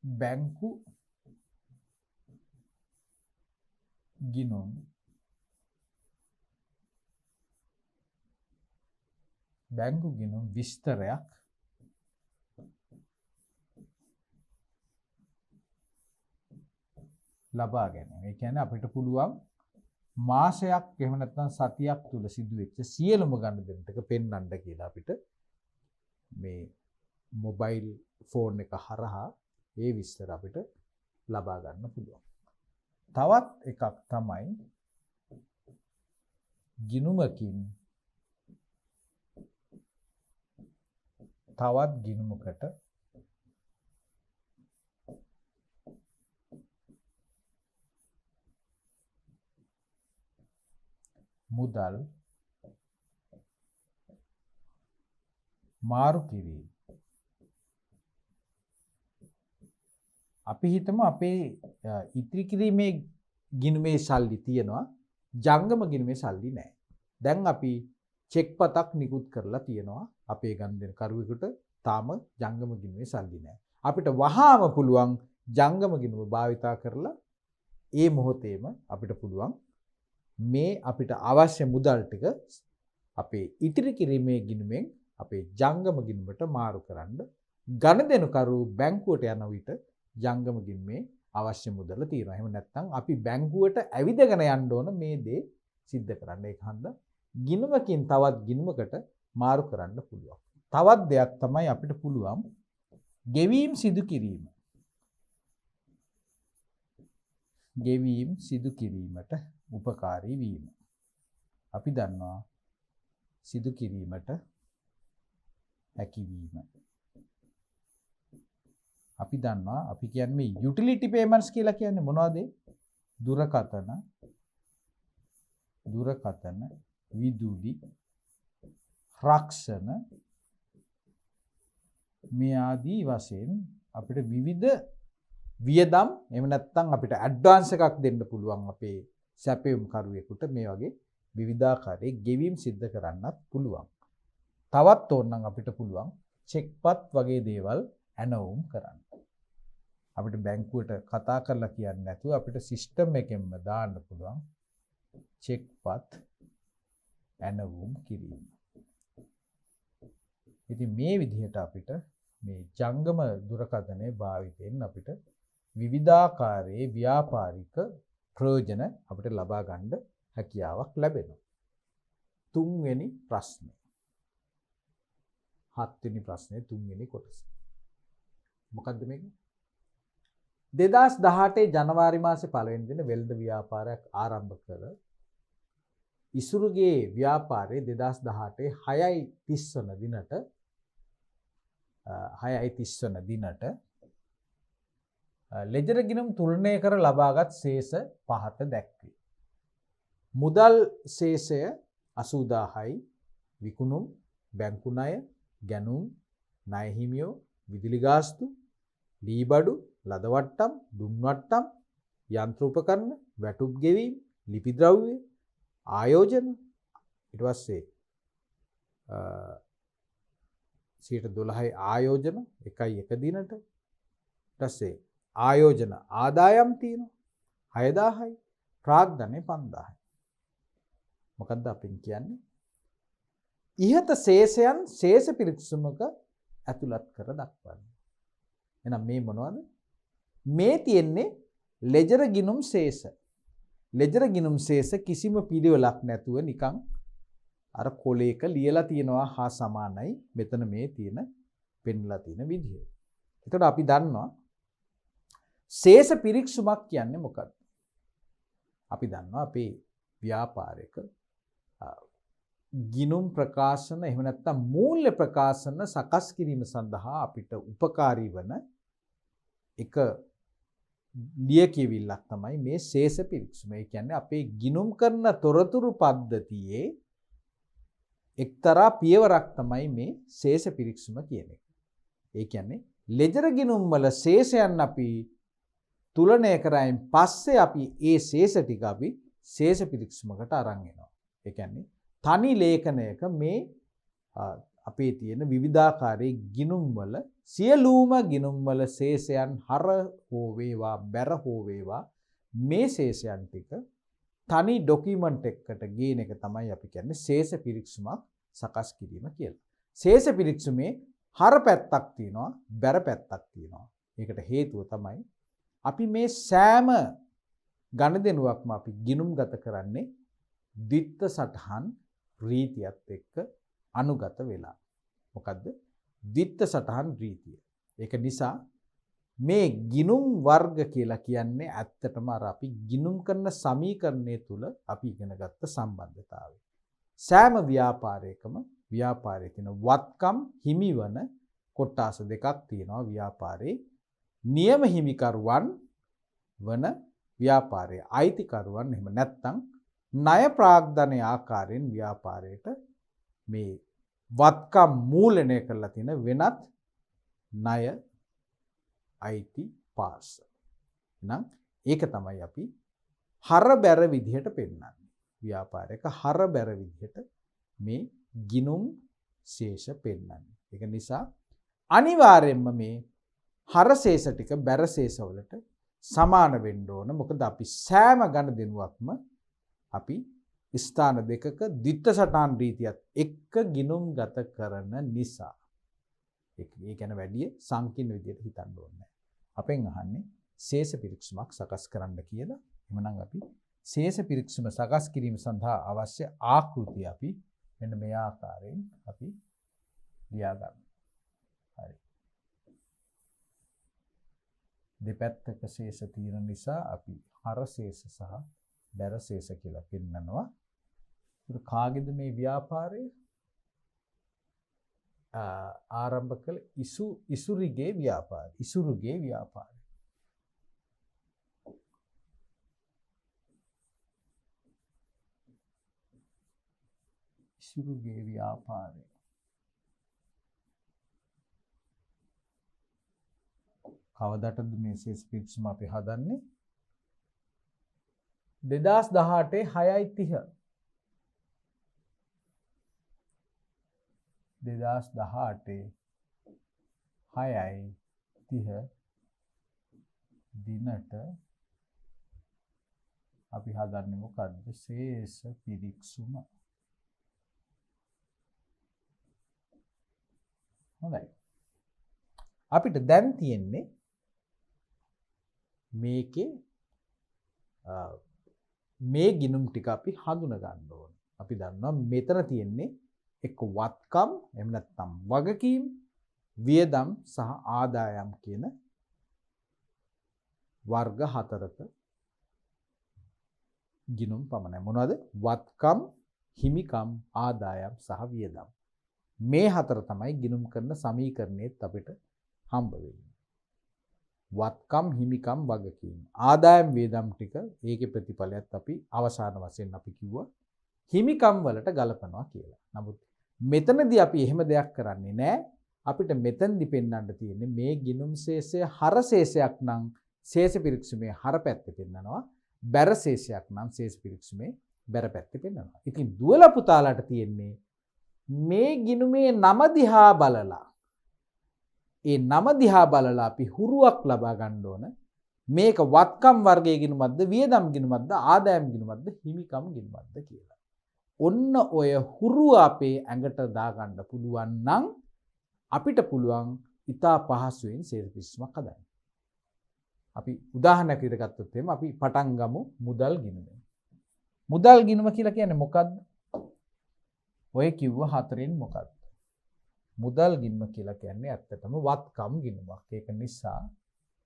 [SPEAKER 1] බැංකු ගිණුම් විස්තරයක් ලබා ගැනීම. ඒ කියන්නේ අපිට පුළුවන් මාසයක් එහෙම නැත්නම් සතියක් තුල සිදුවෙච්ච සියලුම ගනුදෙනු ටික පෙන්වන්න කියලා අපිට මේ මොබයිල් ෆෝන් එක හරහා ඒ විස්තර අපිට ලබා ගන්න පුළුවන්. තවත් එකක් තමයි ගිණුමකින් තවත් ගිණුමකට මුදල් මාරු කිරීම. අපි හිතමු අපේ ඉතිරි කිරීමේ ගිණුමේ සල්ලි තියෙනවා, ජංගම ගිණුමේ සල්ලි නැහැ. දැන් අපි චෙක් පතක් නිකුත් කරලා තියෙනවා අපේ ගනුදෙනු කරුවෙකුට, තාම ජංගම ගිණුමේ සල්ලි නැහැ. අපිට වහාම පුළුවන් ජංගම ගිණුම භාවිතා කරලා ඒ මොහොතේම අපිට පුළුවන් මේ අපිට අවශ්‍ය මුදල් ටික අපේ ඉතිරි කිරීමේ ගිණුමෙන් අපේ ජංගම ගිණුමට මාරු කරන්න ගණදෙනුකරු බැංකුවට යන විට ජංගම ගිණුමේ අවශ්‍ය මුදල තියෙනවා. එහෙම නැත්නම් අපි බැංකුවට ඇවිදගෙන යන්න ඕන මේ දේ සිද්ධ කරන්න. ඒක හන්ද ගිණුමකින් තවත් ගිණුමකට මාරු කරන්න පුළුවන්. තවත් දෙයක් තමයි අපිට පුළුවන් ගෙවීම් සිදු කිරීම. ගෙවීම් සිදු කිරීමට උපකාරී වීම. අපි දන්නවා සිදු කිරීමට හැකිවීම. අපි දන්නවා අපි කියන්නේ යුටිලිටි පේමන්ට්ස් කියලා කියන්නේ මොනවද? දුරකථන විදුලි රක්ෂණ මේ ආදී වශයෙන් අපිට විවිධ වියදම් එහෙම නැත්නම් අපිට ඇඩ්වාන්ස් එකක් දෙන්න පුළුවන් අපේ සැපයුම් කරුවෙකුට මේ වගේ විවිධාකාරයේ ගෙවීම් සිද්ධ කරන්නත් පුළුවන්. තවත් ඕනනම් අපිට පුළුවන් චෙක්පත් වගේ දේවල් ඇනවුම් කරන්න. අපිට බැංකුවට කතා කරලා කියන්නේ නැතුව අපිට සිස්ටම් එකෙන්ම දාන්න පුළුවන් චෙක්පත් ඇනවුම් කිරීම. ඉතින් මේ විදිහට අපිට මේ ජංගම දුරකථනයේ භාවිතයෙන් අපිට විවිධාකාරයේ ව්‍යාපාරික ප්‍රයෝජන අපිට ලබා ගන්න හැකියාවක් ලැබෙනවා. තුන්වෙනි ප්‍රශ්නය. හත්වෙනි ප්‍රශ්නේ තුන්වෙනි කොටස. මොකද්ද මේක? 2018 ජනවාරි මාසේ පළවෙනි දින වෙළඳ ව්‍යාපාරයක් ආරම්භ කළ ඉසුරුගේ ව්‍යාපාරයේ 2018 6:30 වන දිනට 6:30 වන දිනට ලෙජර් ගිණුම් තුලනය කර ලබාගත් ශේෂ පහත දැක්වේ. මුදල් ශේෂය 80000යි, විකුණුම්, බැංකු ණය, ගැනුම්, ණය හිමියෝ, විදුලි ගාස්තු, ලී බඩු, ලද වට්ටම්, දුම් වට්ටම්, යන්ත්‍ර උපකරණ, වැටුප් ගෙවීම්, ලිපි ද්‍රව්‍ය, ආයෝජන, ඊට පස්සේ 12% ආයෝජන එකයි එක දිනට, ඊට පස්සේ ආයෝජන ආදායම් තියෙනවා 6000යි, ප්‍රාග්ධනය 5000යි. මොකද්ද අපින් කියන්නේ? ඉහත ශේෂයන් ශේෂ පිරික්සුමක ඇතුළත් කර දක්වන්න. එහෙනම් මේ මොනවද? මේ තියෙන්නේ ලෙජර් ගිණුම් ශේෂ. ලෙජර් ගිණුම් ශේෂ කිසිම පිළිවෙලක් නැතුව නිකන් අර කොලයක ලියලා තියනවා හා සමානයි මෙතන මේ තියෙන පෙන්ලා තියෙන විදිය. එතකොට අපි දන්නවා ශේෂ පිරික්සුමක් කියන්නේ මොකක්ද? අපි දන්නවා අපේ ව්‍යාපාරයක ගිණුම් ප්‍රකාශන එහෙම නැත්නම් මූල්‍ය ප්‍රකාශන සකස් කිරීම සඳහා අපිට උපකාරී වන එක ලියකියවිල්ලක් තමයි මේ ශේෂ පිරික්සුම. ඒ කියන්නේ අපේ ගිණුම් කරන තොරතුරු පද්ධතියේ එක්තරා පියවරක් තමයි මේ ශේෂ පිරික්සුම කියන එක. ඒ කියන්නේ ලෙජර් ගිණුම් වල ශේෂයන් අපි තුලනය කරායින් පස්සේ අපි ඒ ශේෂ ටික අපි ශේෂ පිරික්සුමකට අරන් එනවා. ඒ කියන්නේ තනි ලේඛනයක මේ අපේ තියෙන විවිධාකාරයේ ගිණුම් වල සියලුම ගිණුම් වල ශේෂයන් හර හෝ වේවා බැර හෝ වේවා මේ ශේෂයන් ටික තනි ඩොකියුමන්ට් එකකට ගේන එක තමයි අපි කියන්නේ ශේෂ පිරික්සුමක් සකස් කිරීම කියලා. ශේෂ පිරික්සුමේ හර පැත්තක් තියෙනවා බැර පැත්තක් තියෙනවා. ඒකට හේතුව තමයි අපි මේ සෑම ගණදෙනුවක්ම අපි ගිණුම්ගත කරන්නේ ද්විත්ත සටහන් රීතියත් එක්ක අනුගත වෙලා. මොකද්ද? ද්විත්ත සටහන් රීතිය. ඒක නිසා මේ ගිණුම් වර්ග කියලා කියන්නේ ඇත්තටම අර අපි ගිණුම් කරන සමීකරණය තුල අපි ඉගෙනගත්ත සම්බන්ධතාවය. සෑම ව්‍යාපාරයකම ව්‍යාපාරයේ තියෙන වත්කම් හිමිවන කොටස් දෙකක් තියෙනවා ව්‍යාපාරේ. නියම හිමිකරුවන් වන ව්‍යාපාරයේ අයිතිකරුවන් එහෙම නැත්නම් ණය ප්‍රාග්ධනයේ ආකාරයෙන් ව්‍යාපාරයට මේ වත්කම් මූලනය කරලා තියෙන වෙනත් ණය අයිති පාර්ශව. එහෙනම් ඒක තමයි අපි හරබැර විදිහට පෙන්නන්නේ. ව්‍යාපාරයක හරබැර විදිහට මේ ගිණුම් ශේෂ පෙන්නන්නේ. ඒක නිසා අනිවාර්යයෙන්ම මේ හරශේෂ ටික බැරශේෂ වලට සමාන වෙන්න ඕන. මොකද අපි සෑම ගණදෙනුවක්ම අපි ස්ථාන දෙකක ද්විත්ව සටහන් රීතියත් එක්ක ගිණුම් ගත කරන නිසා. ඒ කියන්නේ වැඩි සංකීර්ණ විදියට හිතන්න ඕනේ නැහැ. අපෙන් අහන්නේ ශේෂ පිරික්සුමක් සකස් කරන්න කියලා. එhmenan අපි ශේෂ පිරික්සුම සකස් කිරීම සඳහා අවශ්‍ය ආකෘතිය අපි මෙන්න මේ ආකාරයෙන් අපි ලියා ගන්නවා. හරි. දෙපැත්තක ශේෂ තියෙන නිසා අපි හරශේෂ සහ බැරශේෂ කියලා පෙන්නනවා. ඒක කාගේද මේ ව්‍යාපාරය? ආරම්භ කළ ඉසුරුගේ ව්‍යාපාරය. ඉසුරුගේ ව්‍යාපාරය. ඉසුරුගේ ව්‍යාපාරය. කවදාටද මේ ශේෂ පිරික්සුම අපි හදන්නේ? 2018 6:30 2018 6:30 දිනට අපි හදන්නේ මොකද්ද? ශේෂ පිරික්සුම. හොඳයි. අපිට දැන් තියෙන්නේ මේකේ මේ ගිණුම් ටික අපි හඳුනා ගන්න ඕන. අපි දන්නවා මෙතන තියෙන්නේ එක්ක වත්කම් එහෙම නැත්නම් වගකීම්, වියදම් සහ ආදායම් කියන වර්ග හතරක ගිණුම් පමණයි. මොනවද? වත්කම්, හිමිකම්, ආදායම් සහ වියදම්. මේ හතර තමයි ගිණුම් කරන සමීකරණෙත් අපිට හම්බ වෙන්නේ. වත්කම්, හිමිකම්, වගකීම්, ආදායම්, වියදම් ටික ඒකේ ප්‍රතිඵලයක් අපි අවසාන වශයෙන් අපි කිව්වා හිමිකම් වලට ගලපනවා කියලා. නමුත් මෙතනදී අපි එහෙම දෙයක් කරන්නේ නැහැ. අපිට මෙතනදී පෙන්වන්න තියෙන්නේ මේ ගිණුම් ශේෂය හරශේෂයක් නම් ශේෂ පිරික්සුමේ හර පැත්තේ පෙන්නනවා. බැර ශේෂයක් නම් ශේෂ පිරික්සුමේ බැර පැත්තේ පෙන්නනවා. ඉතින් දුවලා පුතාලාට තියෙන්නේ මේ ගිණුමේ නම දිහා බලලා ඒ නම දිහා බලලා අපි හුරුවක් ලබා ගන්න ඕන. මේක වත්කම් වර්ගයේ ගිණුමක්ද, වියදම් ගිණුමක්ද, ආදායම් ගිණුමක්ද, හිමිකම් ගිණුමක්ද කියලා. ඔන්න ඔය හුරුව අපේ ඇඟට දාගන්න පුළුවන් නම් අපිට පුළුවන් ඉතා පහසුවෙන් ශේෂ පිරික්සුමක් හදන්න. අපි උදාහරණයක් විදිහට ගත්තොත් එහෙම අපි පටන් ගමු මුදල් ගිණුමෙන්. මුදල් ගිණුම කියලා කියන්නේ මොකද්ද? ඔය කිව්ව හතරෙන් මොකක්ද? මුදල් ගිණුම කියලා කියන්නේ ඇත්තටම වත්කම් ගිණුමක්. ඒක නිසා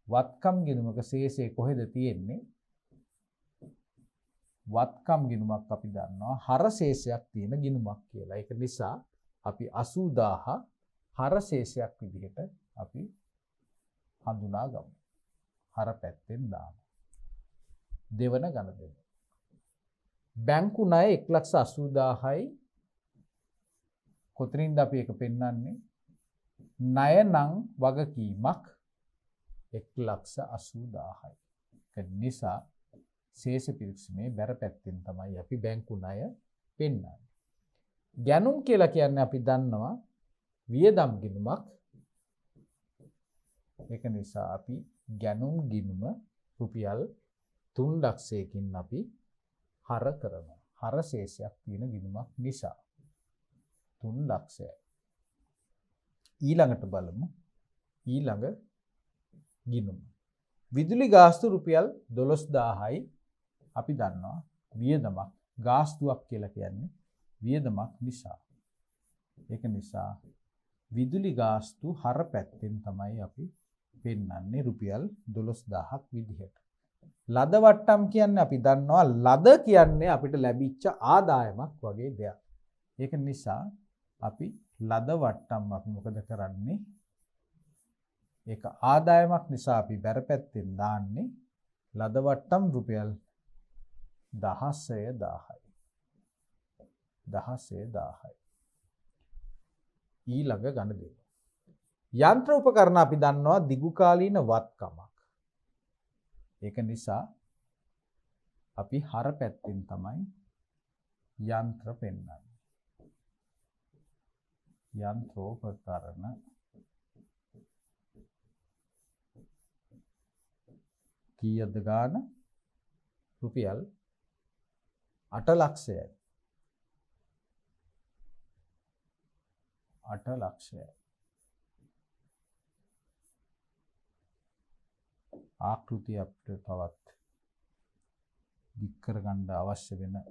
[SPEAKER 1] වත්කම් ගිණුමක ශේෂය කොහෙද තියෙන්නේ? වත්කම් ගිණුමක් අපි දන්නවා හර ශේෂයක් තියෙන ගිණුමක් කියලා. ඒක නිසා අපි 80000 හර ශේෂයක් විදිහට අපි හඳුනා ගමු. හර පැත්තෙන් දාමු. දෙවන ගණදෙන. බැංකු ණය 1,80,000යි. කොතනින්ද අපි ඒක පෙන්වන්නේ? ණය නම් වගකීමක් 1,80,000යි. ඒක නිසා ශේෂ පිරික්සුමේ බැර පැත්තෙන් තමයි අපි බැංකු ණය පෙන්වන්නේ. ගැනුම් කියලා කියන්නේ අපි දන්නවා වියදම් ගිණුමක්. ඒක නිසා අපි ගැනුම් ගිණුම රුපියල් 3,00,000කින් අපි හර කරනවා. හර ශේෂයක් තියෙන ගිණුමක් නිසා 3,00,000යි. ඊළඟට බලමු ඊළඟ ගිණුම. විදුලි ගාස්තු රුපියල් 12,000යි. අපි දන්නවා වියදමක් ගාස්තුවක් කියලා කියන්නේ වියදමක් නිසා. ඒක නිසා විදුලි ගාස්තු හර පැත්තෙන් තමයි අපි පෙන්වන්නේ රුපියල් 12,000ක් විදිහට. ලද වට්ටම් කියන්නේ අපි දන්නවා ලද කියන්නේ අපිට ලැබිච්ච ආදායමක් වගේ දෙයක්. ඒක නිසා අපි ලද වට්ටම් අපි මොකද කරන්නේ? ඒක ආදායමක් නිසා අපි බැර පැත්තෙන් දාන්නේ ලද වට්ටම් රුපියල් 16,000යි. 16,000යි. ඊළඟ ගණදෙන. යන්ත්‍ර උපකරණ අපි දන්නවා දිගුකාලීන වත්කමක්. ඒක නිසා අපි හර පැත්තෙන් තමයි යන්ත්‍ර පෙන්වන්නේ. යන්ත්‍රෝපකරණ කීයද ගාන? රුපියල් 8 ලක්ෂයයි. 8 ලක්ෂයයි. ආකෘතිය අපිට තවත් දික් කරගන්න අවශ්‍ය වෙනවා.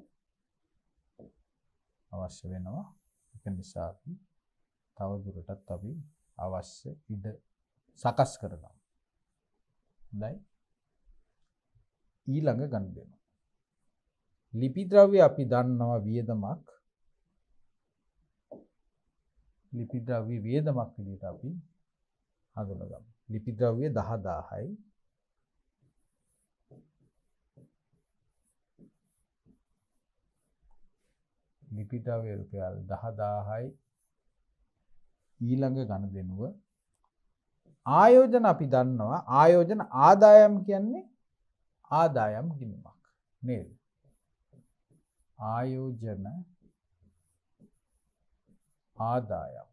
[SPEAKER 1] ඒක නිසා අපි තව දුරටත් අපි අවශ්‍ය ඉඩ සකස් කරනවා. හොඳයි. ඊළඟ ගනුදෙනු. ලිපි ද්‍රව්‍ය අපි දන්නවා වියදමක්. ලිපි ද්‍රව්‍ය වියදමක් විදිහට අපි හඳුනගමු. ලිපි ද්‍රව්‍ය 10000යි. ලිපි ද්‍රව්‍ය රුපියල් 10000යි. ඊළඟ ගනුදෙනුව ආයෝජන අපි දන්නවා. ආයෝජන ආදායම් කියන්නේ ආදායම් ගිණුමක් නේද? ආයෝජන ආදායම්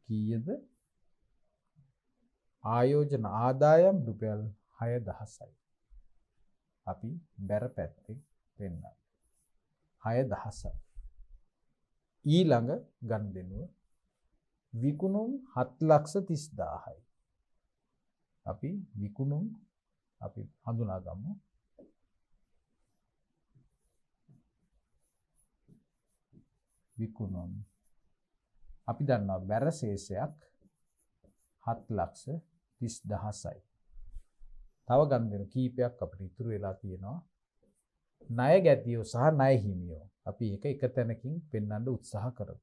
[SPEAKER 1] කීයද? ආයෝජන ආදායම් රුපියල් 6000යි. අපි බැර පැත්තේ වෙන්න 6000යි. ඊළඟ ගනුදෙනුව විකුණුම් 7,30,000යි. අපි විකුණුම් අපි හඳුනා ගමු. විකුණුම් අපි දන්නවා බැර ශේෂයක් 7,30,000යි. තව ගනුදෙනු කීපයක් අපිට ඉතුරු වෙලා තියෙනවා. ණය ගැතියෝ සහ ණය හිමියෝ. අපි ඒක එක තැනකින් පෙන්වන්න උත්සාහ කරමු.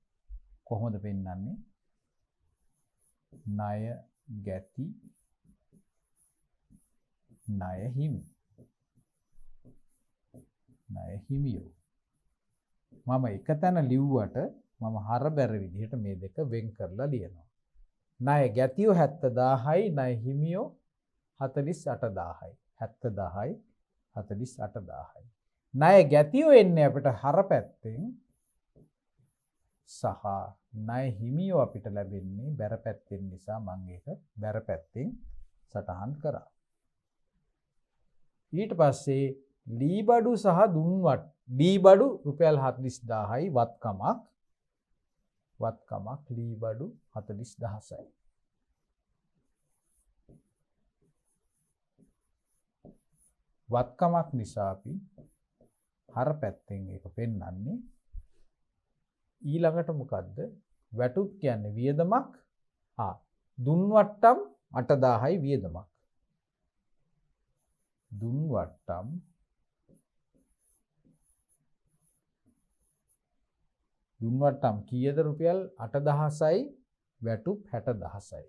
[SPEAKER 1] කොහොමද පෙන්වන්නේ? ණය ගැති ණය හිමි. ණය හිමියෝ. මම එක තැන ලිව්වට මම හරබැර විදිහට මේ දෙක වෙන් කරලා ලියනවා. ණය ගැතියෝ 70000යි, ණය හිමියෝ 48000යි. 70000යි 48000යි. ණය ගැතියෝ එන්නේ අපිට හර පැත්තෙන් සහ ණය හිමියෝ අපිට ලැබෙන්නේ බැර පැත්තෙන් නිසා මම ඒක බැර පැත්තෙන් සටහන් කරා. ඊට පස්සේ ලී බඩු සහ දුන්වත් ලී බඩු රුපියල් 40000යි වත්කමක් ලී බඩු 40000යි. වත්කමක් නිසා අපි හර පැත්තෙන් ඒක පෙන්වන්නේ. ඊළඟට මොකද්ද? වැටුප් කියන්නේ වියදමක්. දුන්වට්ටම් 8000යි වියදමක්. දුන්වට්ටම් කීයද? රුපියල් 8000යි වැටුප් 60000යි.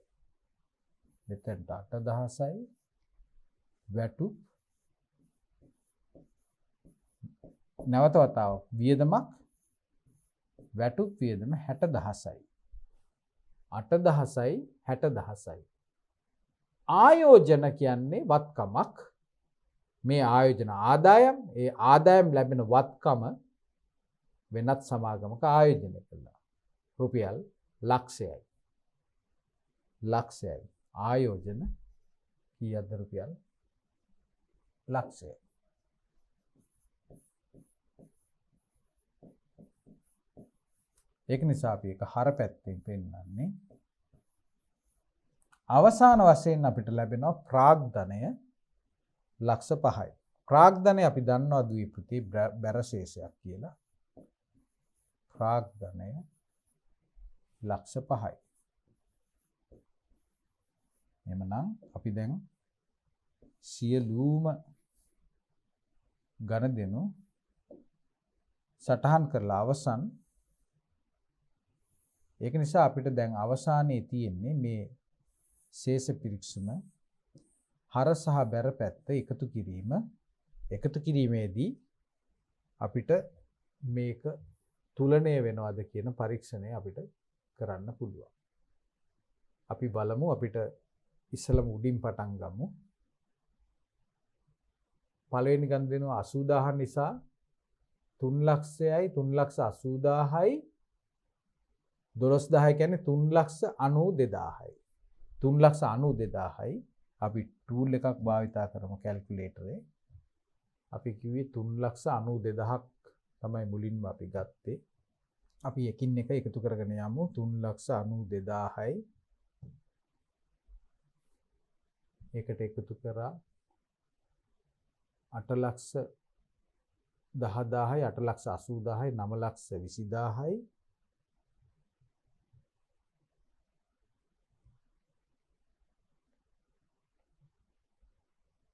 [SPEAKER 1] මෙතනට 8000යි වැටුප් නැවත වතාවක් වියදමක් වැටුප් වියදම 60000යි. 8000යි 60000යි. ආයෝජන කියන්නේ වත්කමක්. මේ ආයෝජන ආදායම්, ඒ ආදායම් ලැබෙන වත්කම වෙනත් සමාගමක ආයෝජනය කළා. රුපියල් ලක්ෂයයි. ආයෝජන කීයද? රුපියල් ලක්ෂයයි. ඒක නිසා අපි ඒක හර පැත්තෙන් පෙන්නන්නේ. අවසාන වශයෙන් අපිට ලැබෙනවා ප්‍රාග්ධනය ලක්ෂ 5යි. ප්‍රාග්ධනය අපි දන්නවා ද්විපෘති බැර ශේෂයක් කියලා. ප්‍රාග්ධනය ලක්ෂ 5යි. එhmenan අපි දැන් සියලුම ගණදෙනු සටහන් කරලා අවසන්. ඒක නිසා අපිට දැන් අවසානයේ තියෙන්නේ මේ ශේෂ පිරික්සුම හර සහ බැර පැත්ත එකතු කිරීමේදී අපිට මේක තුලණය වෙනවද කියන පරීක්ෂණය අපිට කරන්න පුළුවන්. අපි බලමු. අපිට ඉස්සලම උඩින් පටන් ගමු. පළවෙනි ගනුදෙනුව 80000 නිසා 3,00,000යි 3,80,000යි 12000 කියන්නේ 3,92,000යි. 3,92,000යි අපි ටූල් එකක් භාවිතා කරමු කැල්කියුලේටරේ. අපි කිව්වේ 3,92,000ක් තමයි මුලින්ම අපි ගත්තේ. අපි එකින් එක එකතු කරගෙන යමු. 3,92,000යි එකට එකතු කරා 8,10,000යි 8,80,000යි 9,20,000යි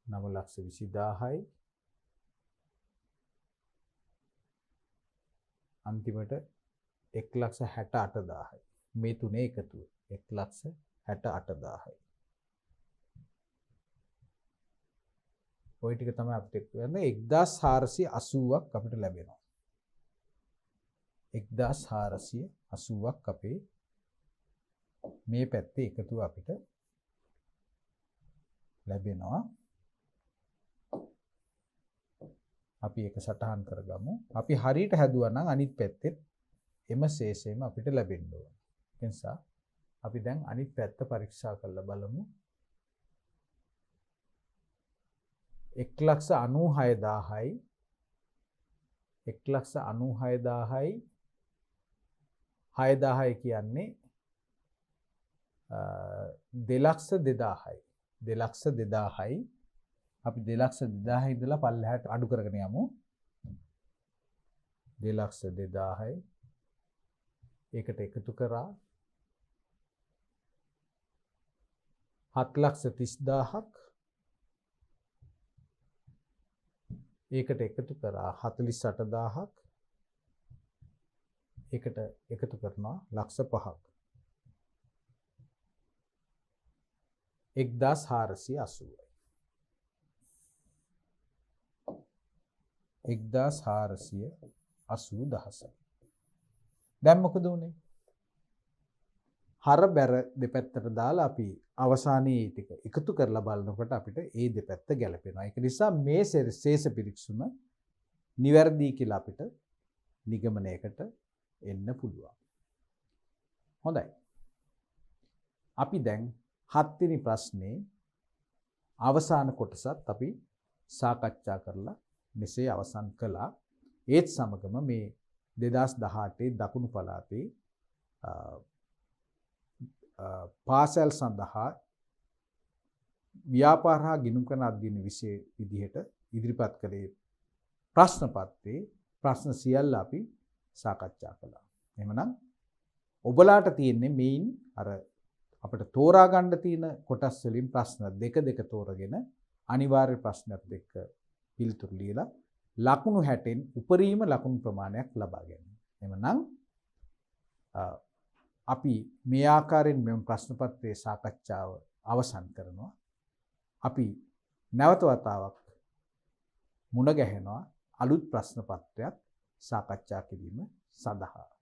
[SPEAKER 1] 9,20,000යි අන්තිමට 1,68,000යි. මේ තුනේ එකතුව 1,68,000යි. ඔය ටික තමයි අපිට වෙන්නේ 1,480ක් අපිට ලැබෙනවා. 1,480ක් අපේ මේ පැත්තේ එකතුව අපිට ලැබෙනවා. අපි ඒක සටහන් කරගමු. අපි හරියට හැදුවා නම් අනිත් පැත්තෙත් එම ශේෂයම අපිට ලැබෙන්න ඕන. ඒ නිසා අපි දැන් අනිත් පැත්ත පරීක්ෂා කරලා බලමු. 1,96,000යි 1,96,000යි 6,000යි කියන්නේ 2,02,000යි 2,02,000යි අපි 2,02,000 ඉඳලා පල්ලෙහාට අඩු කරගෙන යමු. 2,02,000යි ඒකට එකතු කරා 7,30,000ක් ඒකට එකතු කරා 48,000ක් ඒකට එකතු කරනවා 1,05,000ක් 1,480යි 1,480,000යි. දැන් මොකද උනේ? හර බැර දෙපැත්තට දාලා අපි අවසානයේ ටික එකතු කරලා බලනකොට අපිට ඒ දෙපැත්ත ගැලපෙනවා. ඒක නිසා මේ ශේෂ පිරික්සුම නිවැරදි කියලා අපිට නිගමනයකට එන්න පුළුවන්. හොඳයි. අපි දැන් 7 වෙනි ප්‍රශ්නේ අවසාන කොටසත් අපි සාකච්ඡා කරලා මෙසේ අවසන් කළා. ඒත් සමගම මේ 2018 දකුණු පළාතේ පාසල් සඳහා ව්‍යාපාර හා ගිණුම්කරන අධ්‍යයන විෂය විදිහට ඉදිරිපත් කළේ ප්‍රශ්න පත්‍රයේ ප්‍රශ්න සියල්ල අපි සාකච්ඡා කළා. එහෙමනම් ඔබලාට තියෙන්නේ මේන් අර අපිට තෝරා ගන්න තියෙන කොටස් වලින් ප්‍රශ්න දෙක තෝරගෙන අනිවාර්ය ප්‍රශ්නත් එක්ක පිළිතුරු ලියලා ලකුණු 60න් උපරිම ලකුණු ප්‍රමාණයක් ලබා ගැනීම. එහෙමනම් අපි මේ ආකාරයෙන් මෙම ප්‍රශ්න පත්‍රයේ සාකච්ඡාව අවසන් කරනවා. අපි නැවත වතාවක් මුණ ගැහෙනවා අලුත් ප්‍රශ්න පත්‍රයක් සාකච්ඡා කිරීම සඳහා.